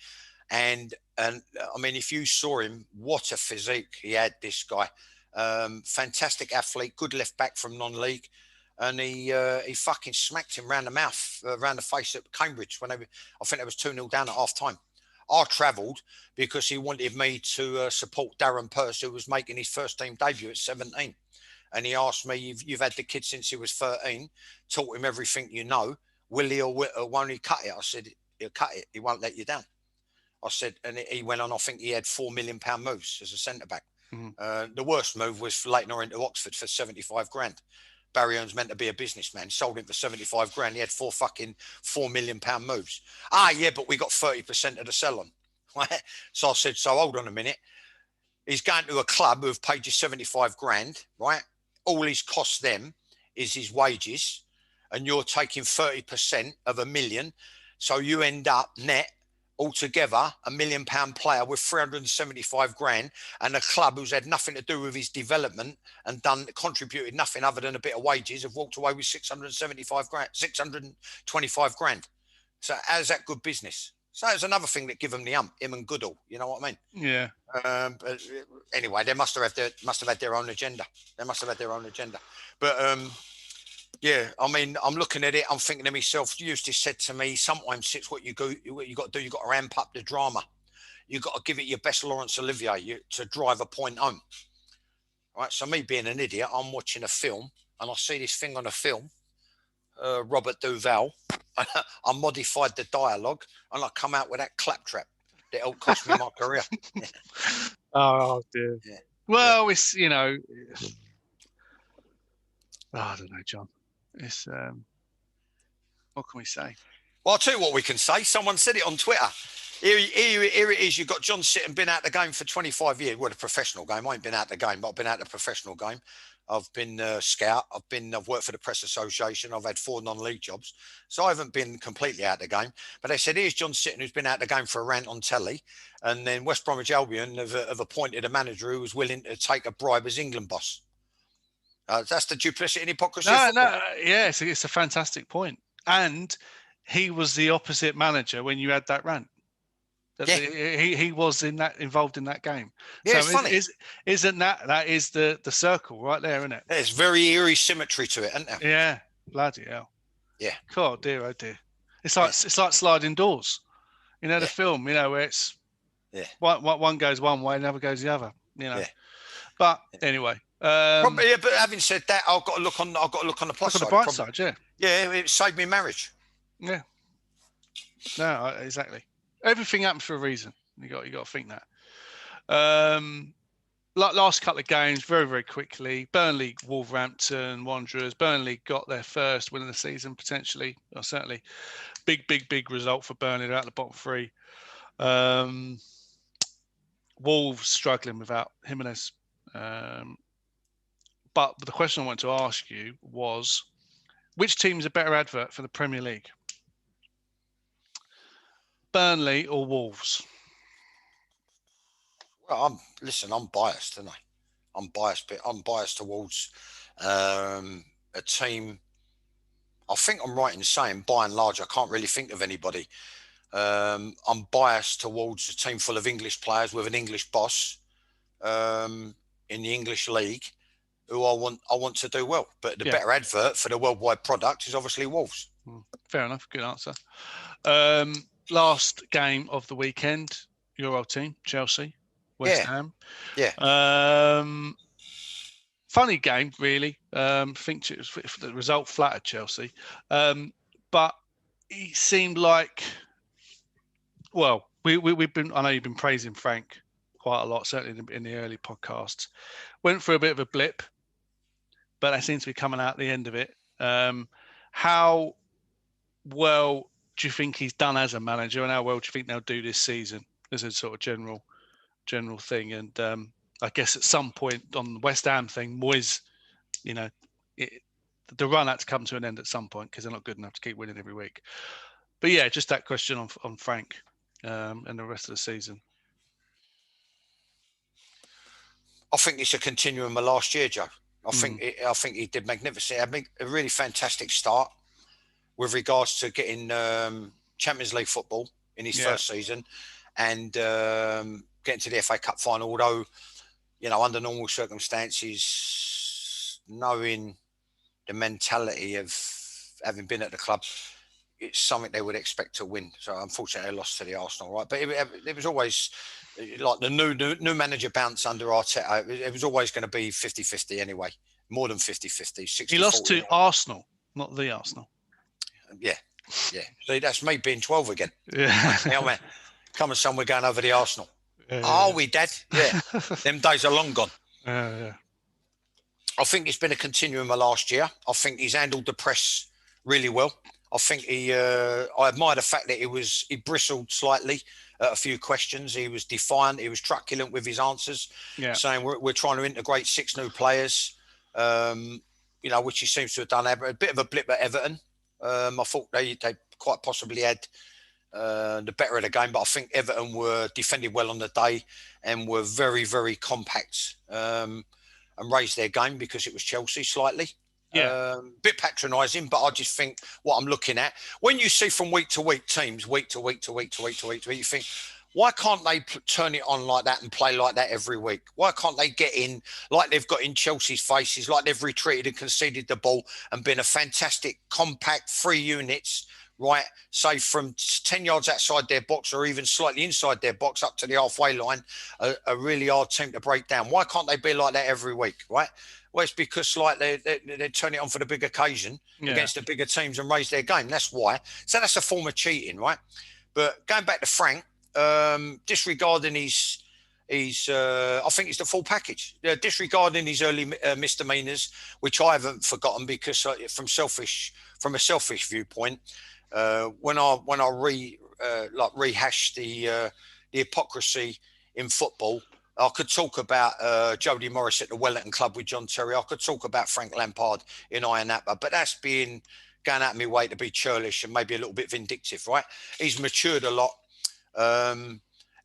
And I mean, if you saw him, what a physique he had, this guy. Fantastic athlete, good left back from non-league. And he fucking smacked him round the mouth, round the face at Cambridge when I think it was 2-0 down at half time. I travelled because he wanted me to support Darren Purse, who was making his first team debut at 17. And he asked me, you've had the kid since he was 13, taught him everything you know. Will he or won't he cut it? I said, he'll cut it. He won't let you down. I said, and he went on, I think he had £4 million moves as a centre-back. Mm-hmm. The worst move was for Leighton Orient to Oxford for 75 grand. Barry Earns meant to be a businessman. Sold him for 75 grand. He had £4 million moves. Yeah, but we got 30% of the sell on. So I said, so hold on a minute. He's going to a club who've paid you 75 grand, right? All he's cost them is his wages, and you're taking 30% of £1 million. So you end up net altogether £1 million player with 375 grand, and a club who's had nothing to do with his development and contributed nothing other than a bit of wages have walked away with 625 grand. So how's that good business? So it's another thing that give them the him and Goodall. You know what I mean? Yeah. But anyway, they must have had their own agenda. But yeah, I mean, I'm looking at it. I'm thinking to myself. Eustace said to me, "Sometimes it's what you got to do. You got to ramp up the drama. You got to give it your best, Laurence Olivier, to drive a point home." Right. So me being an idiot, I'm watching a film and I see this thing on a film, Robert Duvall. I modified the dialogue and I come out with that claptrap that'll cost me my career. Oh dear. Yeah. Well, it's I don't know, John. It's what can we say? Well, I'll tell you what we can say. Someone said it on Twitter. Here it is. You've got John Sitton, been out the game for 25 years. Well, the professional game. I ain't been out the game, but I've been out the professional game. I've been scout. I've worked for the Press Association. I've had 4 non-league jobs. So I haven't been completely out the game. But they said, here's John Sitton, who's been out the game for a rant on telly. And then West Bromwich Albion have appointed a manager who was willing to take a bribe as England boss. That's the duplicity and hypocrisy. Yeah, it's a fantastic point. And he was the opposite manager when you had that rant. He was involved in that game. Yeah, so it's funny. Isn't that is the circle right there, isn't it? There's very eerie symmetry to it, isn't there? Yeah, bloody hell. Yeah. God, oh dear. It's like sliding doors. You know the film, where it's one goes one way, another goes the other. Yeah. But anyway. But having said that, I've got to look on the plus side. On the bright side, yeah. Yeah, it saved me marriage. Yeah. No, exactly. Everything happens for a reason. You got to think that. Last couple of games, very, very quickly. Burnley, Wolverhampton, Wanderers. Burnley got their first win of the season, potentially. Or certainly, big result for Burnley. They're out the bottom 3. Wolves struggling without Jimenez. But the question I wanted to ask you was, which team's a better advert for the Premier League? Burnley or Wolves? Well, I'm biased, aren't I? I'm biased towards a team. I think I'm right in saying, by and large, I can't really think of anybody. I'm biased towards a team full of English players with an English boss in the English league, who I want to do well. But the better advert for the worldwide product is obviously Wolves. Fair enough. Good answer. Last game of the weekend, your old team, Chelsea, West Ham. Yeah. Funny game, really. I think the result flattered Chelsea. But it seemed like, well, we've been, I know you've been praising Frank quite a lot, certainly in the early podcasts. Went through a bit of a blip, but they seem to be coming out the end of it. How well do you think he's done as a manager, and how well do you think they'll do this season as a sort of general thing? And I guess at some point on the West Ham thing, Moyes, the run had to come to an end at some point because they're not good enough to keep winning every week. But yeah, just that question on Frank and the rest of the season. I think it's a continuum of last year, Joe. I think he did magnificent. I mean, a really fantastic start with regards to getting Champions League football in his first season and getting to the FA Cup final. Although, under normal circumstances, knowing the mentality of having been at the club, it's something they would expect to win. So unfortunately, they lost to the Arsenal, right? But it was always like the new manager bounce under Arteta. It was always going to be 50-50 anyway, more than 50-50, 60-40. He lost to Arsenal, not the Arsenal. Yeah. See, that's me being 12 again. Yeah. Man, come on, son, we're going over the Arsenal. Are we, Dad? Yeah. Them days are long gone. Yeah. I think it's been a continuum of last year. I think he's handled the press really well. I think I admire the fact that he bristled slightly at a few questions. He was defiant. He was truculent with his answers, saying we're trying to integrate 6 new players, which he seems to have done. A bit of a blip at Everton. I thought they quite possibly had the better of the game, but I think Everton were defended well on the day and were very, very compact and raised their game because it was Chelsea slightly. Bit patronising, but I just think what I'm looking at, when you see from week to week teams, week to week, you think, why can't they turn it on like that and play like that every week? Why can't they get in like they've got in Chelsea's faces, like they've retreated and conceded the ball and been a fantastic, compact, 3 units, right? Say from 10 yards outside their box or even slightly inside their box up to the halfway line, a really hard team to break down. Why can't they be like that every week, right? Well, it's because like they turn it on for the big occasion against the bigger teams and raise their game. That's why. So that's a form of cheating, right? But going back to Frank, disregarding his I think it's the full package. Disregarding his early misdemeanors, which I haven't forgotten because from a selfish viewpoint, when I rehashed the hypocrisy in football, I could talk about Jody Morris at the Wellington Club with John Terry. I could talk about Frank Lampard in Iron Apple, but that's going out of my way to be churlish and maybe a little bit vindictive, right? He's matured a lot.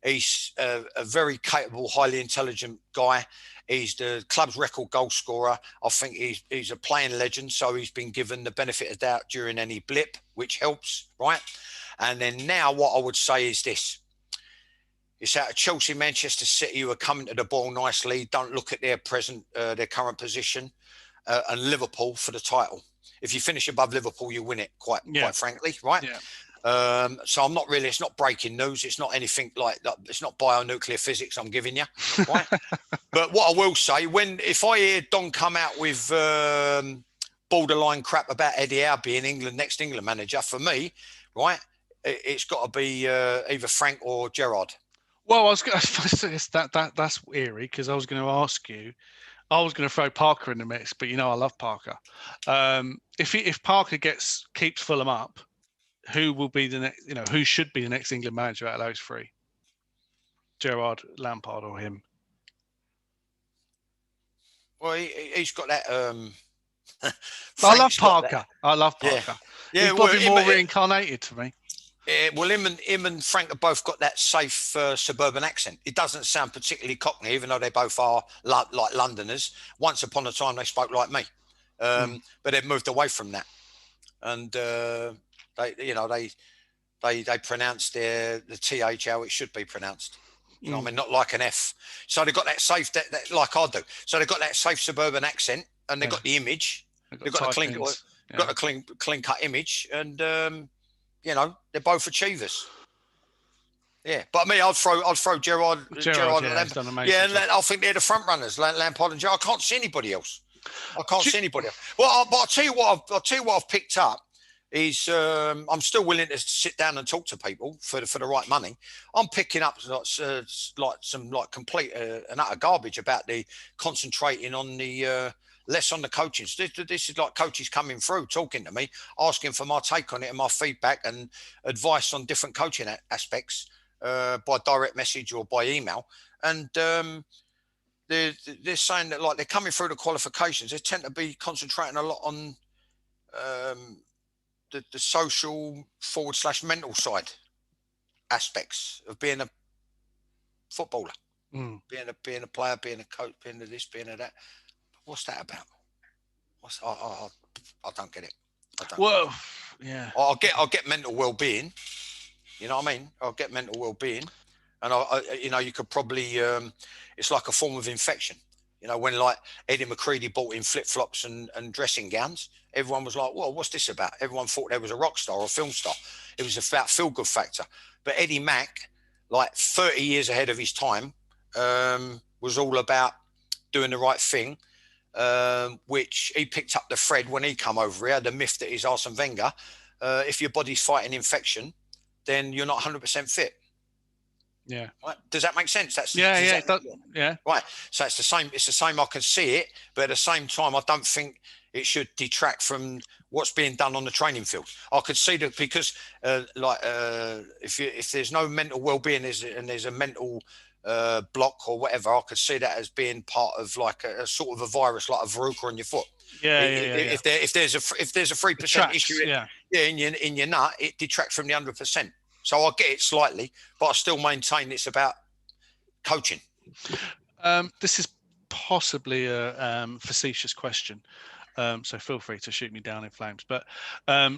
He's a very capable, highly intelligent guy. He's the club's record goal scorer. I think he's a playing legend, so he's been given the benefit of doubt during any blip, which helps, right? And then now what I would say is this. It's out of Chelsea, Manchester City, who are coming to the ball nicely, don't look at their current position, and Liverpool for the title. If you finish above Liverpool, you win it, quite frankly, right? Yeah. So I'm not really, it's not breaking news. It's not anything like that. It's not bionuclear physics I'm giving you, right? But what I will say, if I hear Don come out with borderline crap about Eddie Howe being next England manager, for me, right, it's got to be either Frank or Gerrard. Well, that's eerie because I was going to ask you. I was going to throw Parker in the mix, but I love Parker. If Parker keeps Fulham up, who will be the next? Who should be the next England manager out of those 3? Gerrard, Lampard, or him? Well, he's got that. I love Parker. I love Parker. Yeah, he's probably more reincarnated to me. Well, him and Frank have both got that safe suburban accent. It doesn't sound particularly Cockney, even though they both are like Londoners. Once upon a time, they spoke like me, but they've moved away from that, and they pronounce the TH how it should be pronounced. You know what I mean? Not like an F. So they've got that safe, that like I do. So they've got that safe suburban accent, and they've got the image. They've got a clean cut image, and they're both achievers. Yeah, but me, I'd throw Gerrard and Lampard. Yeah, and I think they're the front runners, Lampard and Gerrard. I can't see anybody else. Well, but I'll tell you what I've picked up is I'm still willing to sit down and talk to people for the right money. I'm picking up some complete and utter garbage about the concentrating on the less on the coaching. This is like coaches coming through, talking to me, asking for my take on it and my feedback and advice on different coaching aspects by direct message or by email. And they're saying that like they're coming through the qualifications. They tend to be concentrating a lot on the social / mental side aspects of being a footballer, being a player, being a coach, being a this, being a that. What's that about? I don't get it. Yeah. I'll get mental well-being. You know what I mean? I'll get mental well-being, and you could probably it's like a form of infection. You know, when like Eddie McCready bought in flip-flops and dressing gowns, everyone was like, well, what's this about? Everyone thought there was a rock star or a film star. It was about feel-good factor. But Eddie Mack, like 30 years ahead of his time, was all about doing the right thing, which he picked up the thread when he come over here, the myth that is Arsene Wenger. If your body's fighting infection, then you're not 100% fit. Yeah. Right? Does that make sense? That's yeah. Right. So it's the same. It's the same. I can see it, but at the same time, I don't think it should detract from what's being done on the training field. I could see that because, if there's no mental well-being and there's a mental block or whatever, I could see that as being part of like a sort of a virus, like a verruca on your foot. If there's a 3% issue, in your nut, it detracts from the 100%. So I get it slightly, but I still maintain it's about coaching. This is possibly a facetious question, so feel free to shoot me down in flames. But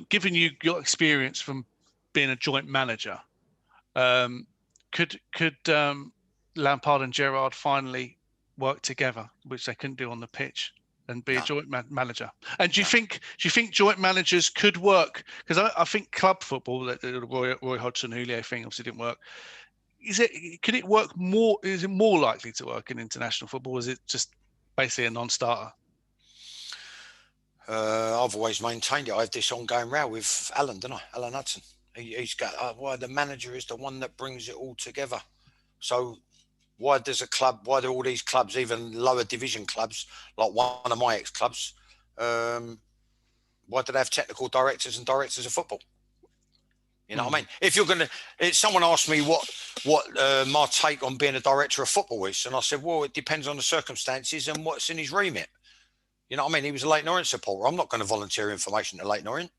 given your experience from being a joint manager, could Lampard and Gerrard finally work together, which they couldn't do on the pitch, and be a joint manager? And do you think joint managers could work? Because I think club football, the Roy Hodgson Julio thing obviously didn't work. Could it work more? Is it more likely to work in international football? Or is it just basically a non-starter? I've always maintained it. I have this ongoing row with Alan, don't I? Alan Hudson. He's got why the manager is the one that brings it all together. So why do all these clubs, even lower division clubs, like one of my ex-clubs, why do they have technical directors and directors of football? You know what I mean? If you're going to, someone asked me what my take on being a director of football is, and I said, well, it depends on the circumstances and what's in his remit. You know what I mean? He was a Leyton Orient supporter. I'm not going to volunteer information to Leyton Orient.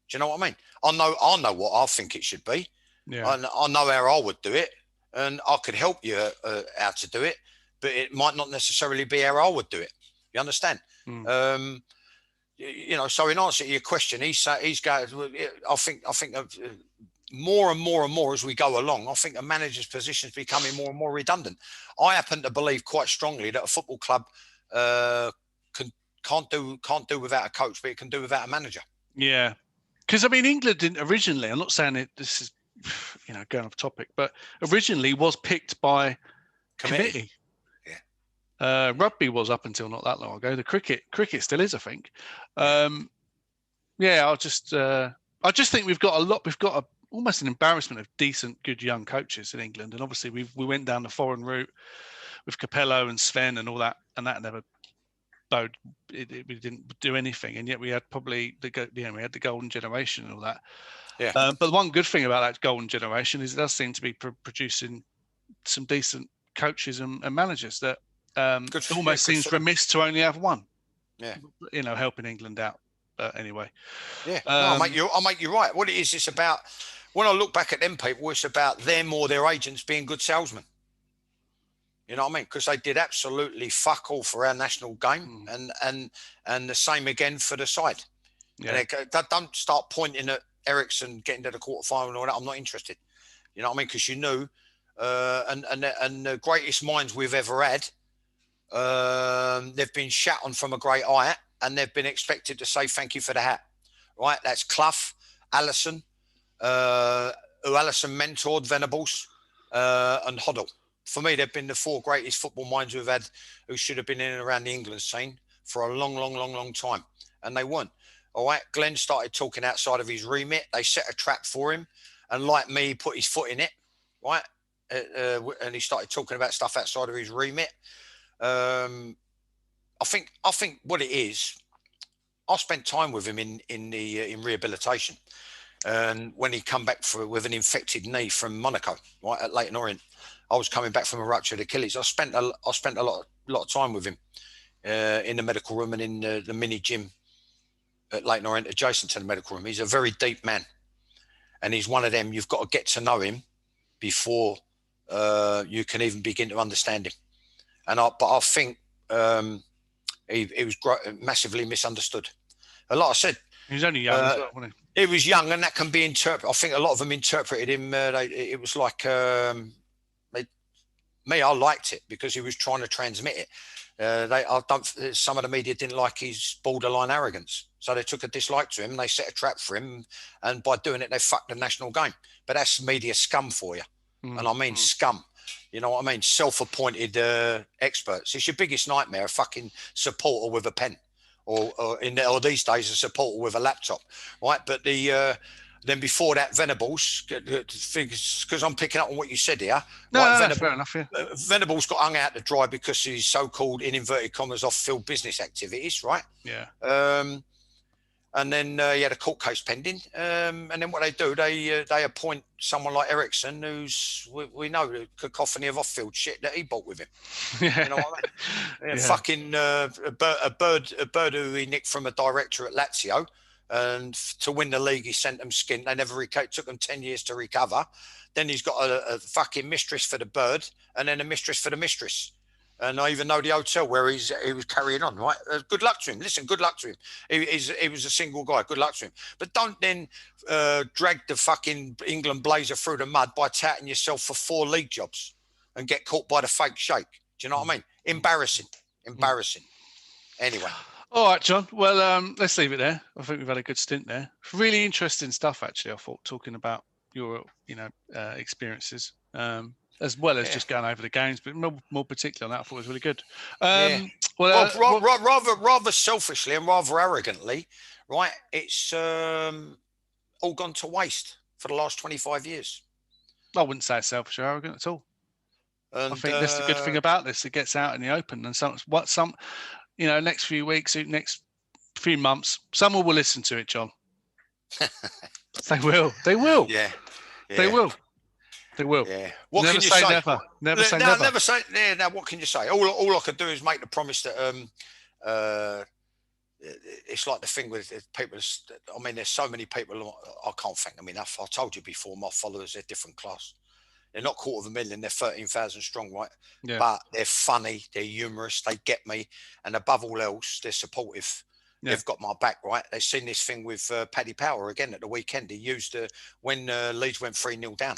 Do you know what I mean? I know what I think it should be. Yeah. I know how I would do it, and I could help you how to do it, but it might not necessarily be how I would do it. You understand? You know, so in answer to your question, he's got. I think more and more as we go along, I think a manager's position is becoming more and more redundant. I happen to believe quite strongly that a football club can't do without a coach, but it can do without a manager. Yeah, because I mean, England didn't originally. I'm not saying this is, you know, going off topic, but originally was picked by committee. Yeah. Rugby was up until not that long ago. The cricket still is, I think. Yeah, I just think we've got almost an embarrassment of decent, good young coaches in England, and obviously we went down the foreign route with Capello and Sven and all that, and that never bode. We didn't do anything, and yet we had probably we had the golden generation and all that. Yeah. But one good thing about that golden generation is it does seem to be producing some decent coaches and managers that almost seems remiss to only have one. Yeah, you know, helping England out. Anyway. Yeah, I'll make you right. What it is, it's about, when I look back at them people, it's about them or their agents being good salesmen. You know what I mean? Because they did absolutely fuck all for our national game, and the same again for the side. Yeah. And they don't start pointing at Ericsson getting to the quarterfinal and all that. I'm not interested. You know what I mean? Because you knew, and the greatest minds we've ever had, they've been shat on from a great height, and they've been expected to say thank you for the hat. Right? That's Clough, Allison, who Allison mentored, Venables, and Hoddle. For me, they've been the four greatest football minds we've had, who should have been in and around the England scene for a long time. And they weren't. All right. Glenn started talking outside of his remit. They set a trap for him. And like me, he put his foot in it. Right. And he started talking about stuff outside of his remit. I think what it is, I spent time with him in rehabilitation. And when he come back with an infected knee from Monaco, right, at Leyton Orient, I was coming back from a ruptured Achilles. I spent a lot of time with him in the medical room and in the mini gym at Leyton Orient, adjacent to the medical room. He's a very deep man, and he's one of them. You've got to get to know him before you can even begin to understand him. But I think he was massively misunderstood. And like I said, he was only young as well, wasn't he? He was young, and that can be interpreted. I think a lot of them interpreted him. It was like me. I liked it because he was trying to transmit it. Some of the media didn't like his borderline arrogance, so they took a dislike to him. And they set a trap for him, and by doing it, they fucked the national game. But that's media scum for you, and I mean scum. You know what I mean? Self-appointed experts. It's your biggest nightmare. A fucking supporter with a pen, or these days a supporter with a laptop, right? But then before that, Venables, because I'm picking up on what you said here. No, fair enough. Yeah. Venables got hung out to dry because of his so-called, in inverted commas, off-field business activities, right? Yeah. And then he had a court case pending. And then what they do, they appoint someone like Ericsson, who's we know the cacophony of off-field shit that he bought with him. Yeah. You know what I mean? Yeah. Fucking a bird who he nicked from a director at Lazio. And to win the league, he sent them skint. They never took them 10 years to recover. Then he's got a fucking mistress for the bird, and then a mistress for the mistress. And I even know the hotel where he was carrying on. Right, good luck to him. Listen, good luck to him. He was a single guy. Good luck to him. But don't then drag the fucking England blazer through the mud by touting yourself for 4 league jobs and get caught by the fake shake. Do you know what I mean? Embarrassing. Anyway. All right, John. Well, let's leave it there. I think we've had a good stint there. Really interesting stuff, actually. I thought, talking about your, experiences, as well as just going over the games, but more particularly on that, I thought it was really good. Rather selfishly and rather arrogantly, right? It's all gone to waste for the last 25 years. I wouldn't say it's selfish or arrogant at all. And, I think that's the good thing about this. It gets out in the open, and next few weeks, next few months, someone will listen to it, John. They will. Yeah. They will. Yeah. What never can you say? Never. Never say never. Never say. Yeah. Now, what can you say? All I could do is make the promise that it's like the thing with people. I mean, there's so many people. I can't thank them enough. I told you before, my followers, they're different class. They're not 250,000, they're 13,000 strong, right? Yeah. But they're funny, they're humorous, they get me. And above all else, they're supportive. Yeah. They've got my back, right? They've seen this thing with Paddy Power again at the weekend. He used when Leeds went 3-0 down.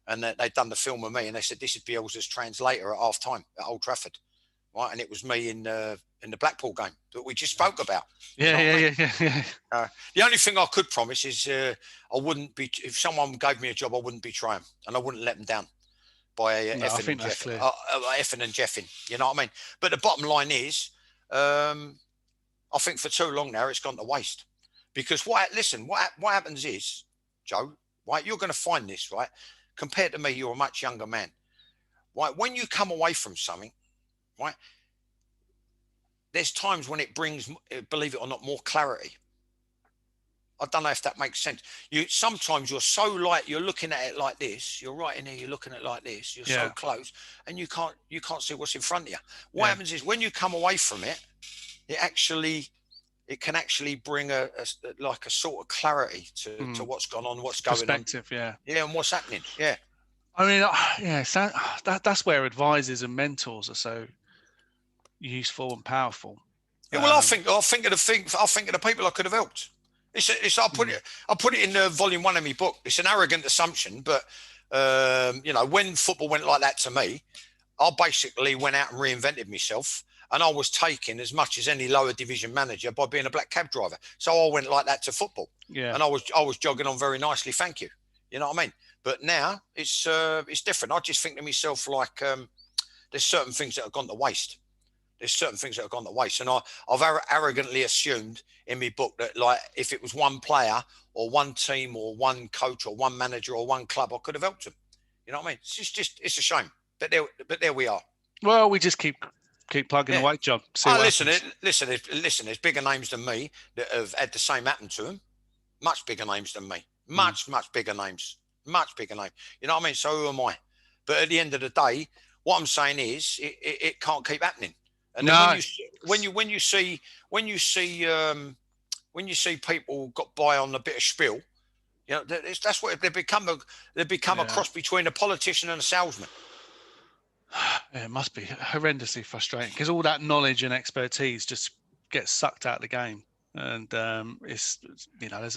And they'd done the film with me, and they said, this is Bielsa's translator at half-time at Old Trafford, right? And it was me in the Blackpool game that we just spoke about. Yeah. The only thing I could promise is I wouldn't be, if someone gave me a job, I wouldn't betray them, and I wouldn't let them down by effing and jeffing. You know what I mean? But the bottom line is, I think for too long now it's gone to waste. Because what happens is, Joe, right? You're going to find this, right? Compared to me, you're a much younger man, right? When you come away from something, right? There's times when it brings, believe it or not, more clarity. I don't know if that makes sense. Sometimes you're so light, you're looking at it like this. You're right in here, you're looking at it like this. You're so close, and you can't see what's in front of you. What happens is when you come away from it, it can actually bring a sort of clarity to what's gone on, what's going on. Perspective, and what's happening. Yeah. I mean, so that's where advisors and mentors are so useful and powerful. Yeah, well, I think of the people I could have helped. I'll put it in volume 1 of my book. It's an arrogant assumption, but when football went like that to me, I basically went out and reinvented myself, and I was taking as much as any lower division manager by being a black cab driver. So I went like that to football, and I was jogging on very nicely. Thank you. You know what I mean? But now it's different. I just think to myself, like, there's certain things that have gone to waste. And I've arrogantly assumed in my book that, like, if it was one player or one team or one coach or one manager or one club, I could have helped them. You know what I mean? It's a shame. But there we are. Well, we just keep plugging away, John. Listen, there's bigger names than me that have had the same happen to them. Much bigger names than me. Much bigger names. Much bigger names. You know what I mean? So who am I? But at the end of the day, what I'm saying is it can't keep happening. And then when you see people got by on a bit of spiel, you know, that's what they become a cross between a politician and a salesman. Yeah, it must be horrendously frustrating because all that knowledge and expertise just gets sucked out of the game, and there's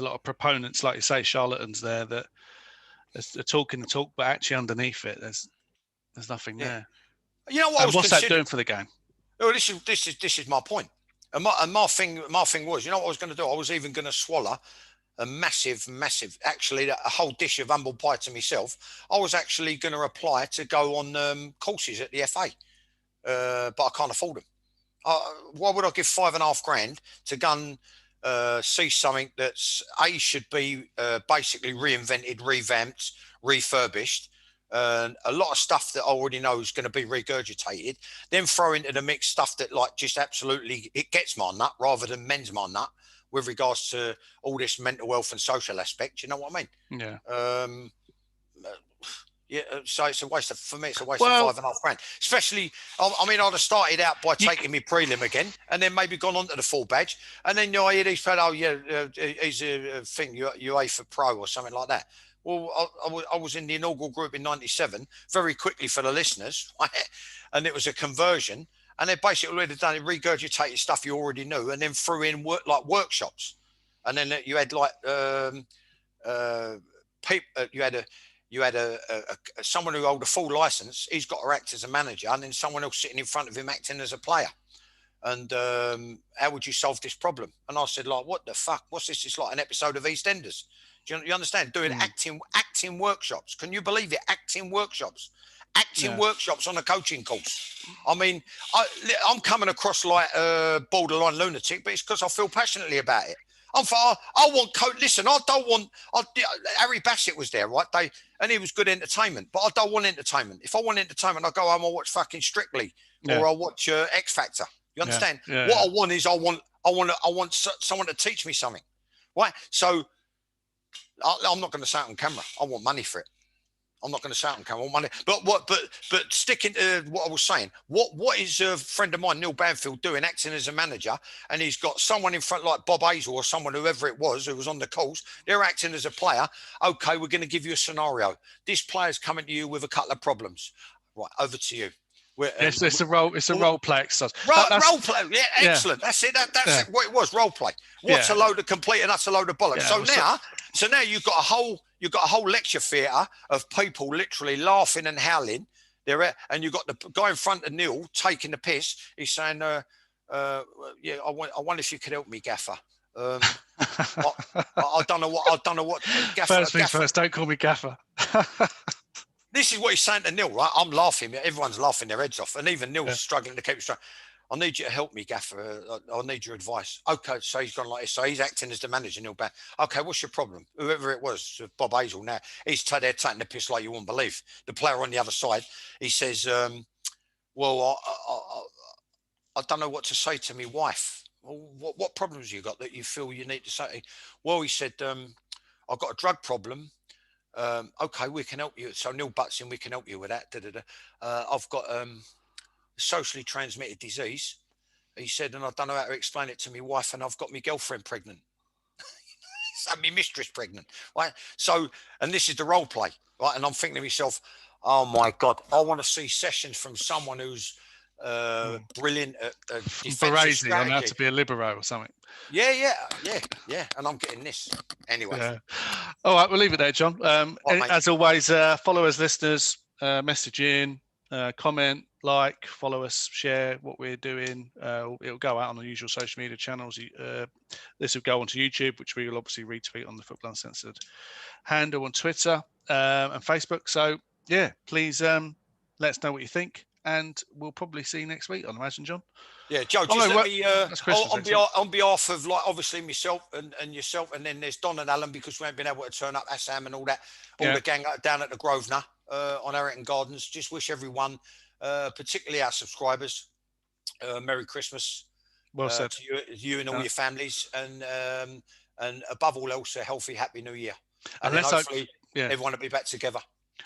a lot of proponents, like you say, charlatans there that are talking the talk, but actually underneath it, there's nothing there. You know what? What's that doing for the game? Oh, this is my point. And my thing was, you know what I was going to do? I was even going to swallow a massive, actually a whole dish of humble pie to myself. I was actually going to apply to go on courses at the FA, but I can't afford them. Why would I give $5,500 to go and see something that's should be basically reinvented, revamped, refurbished? A lot of stuff that I already know is going to be regurgitated. Then throw into the mix stuff that like just absolutely it gets my nut rather than mends my nut with regards to all this mental health and social aspect. You know what I mean? Yeah. Yeah, so it's a waste of, for me, it's a waste of $5,500. Especially, I mean, I'd have started out by taking me prelim again, and then maybe gone on to the full badge, and then I hear these people, oh yeah, he's a thing, you A for pro or something like that. Well, I was in the inaugural group in '97, very quickly for the listeners, and it was a conversion, and they basically already done it, regurgitated stuff you already knew, and then threw in workshops, and then you had like you had someone who held a full license. He's got to act as a manager, and then someone else sitting in front of him acting as a player. And how would you solve this problem? And I said, like, what the fuck? What's this? It's like an episode of EastEnders. Do you understand? Doing acting workshops. Can you believe it? Acting workshops. Workshops on a coaching course. I mean, I'm coming across like a borderline lunatic, but it's because I feel passionately about it. I want listen, I don't want. Harry Bassett was there, right? And he was good entertainment, but I don't want entertainment. If I want entertainment, I go home, I watch fucking Strictly, or I watch X Factor. You understand? Yeah. What I want is I want someone to teach me something, right? So I'm not going to say it on camera. I want money for it. I'm not going to say it on camera. I want money, but sticking to what I was saying. What is a friend of mine, Neil Banfield, doing, acting as a manager, and he's got someone in front like Bob Hazel or someone, whoever it was, who was on the course. They're acting as a player. Okay, we're going to give you a scenario. This player's coming to you with a couple of problems. Right, over to you. It's a role play exercise. Role play, yeah, excellent. That's it. That's it, what it was. Role play. What's a load of complete and that's a load of bollocks. So now you've got a whole lecture theatre of people literally laughing and howling. And you've got the guy in front of Neil taking the piss. He's saying, "Yeah, I wonder if you could help me, Gaffer." I don't know what. Gaffer, first things first. Don't call me Gaffer. This is what he's saying to Neil, right? I'm laughing. Everyone's laughing their heads off. And even Neil's struggling to keep straight. I need you to help me, Gaffer. I need your advice. Okay, so he's gone like this. So he's acting as the manager, Neil Bann. Okay, what's your problem? Whoever it was, Bob Hazel now, he's there taking the piss like you wouldn't believe. The player on the other side, he says, well, I don't know what to say to my wife. Well, what problems you got that you feel you need to say? Well, he said, I've got a drug problem. Okay, we can help you. So Neil butts in, we can help you with that. I've got socially transmitted disease. He said, and I don't know how to explain it to my wife, and I've got my girlfriend pregnant. So my mistress pregnant, right? So, and this is the role play, right? And I'm thinking to myself, oh my God, I want to see sessions from someone who's brilliant at defensive strategy. On how to be a libero or something. Yeah. And I'm getting this anyway. Yeah. All right, we'll leave it there, John. As always, follow us, listeners. Message in, comment, like, follow us, share what we're doing. It'll go out on the usual social media channels. This will go onto YouTube, which we will obviously retweet on the Football Uncensored handle on Twitter and Facebook. So yeah, please let us know what you think. And we'll probably see you next week, I imagine, John. Yeah, Joe, just let me, on behalf of, like, obviously myself and yourself, and then there's Don and Alan, because we haven't been able to turn up, Assam and all that, the gang down at the Grosvenor on Arrington Gardens. Just wish everyone, particularly our subscribers, Merry Christmas. Well said. To you and all your families, and above all else, a healthy, happy New Year. And then hopefully everyone will be back together.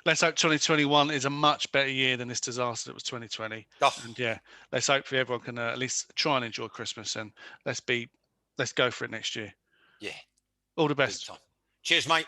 Let's hope 2021 is a much better year than this disaster that was 2020. Oh. And let's hope everyone can at least try and enjoy Christmas, and let's go for it next year. Yeah. All the best. Cheers, mate.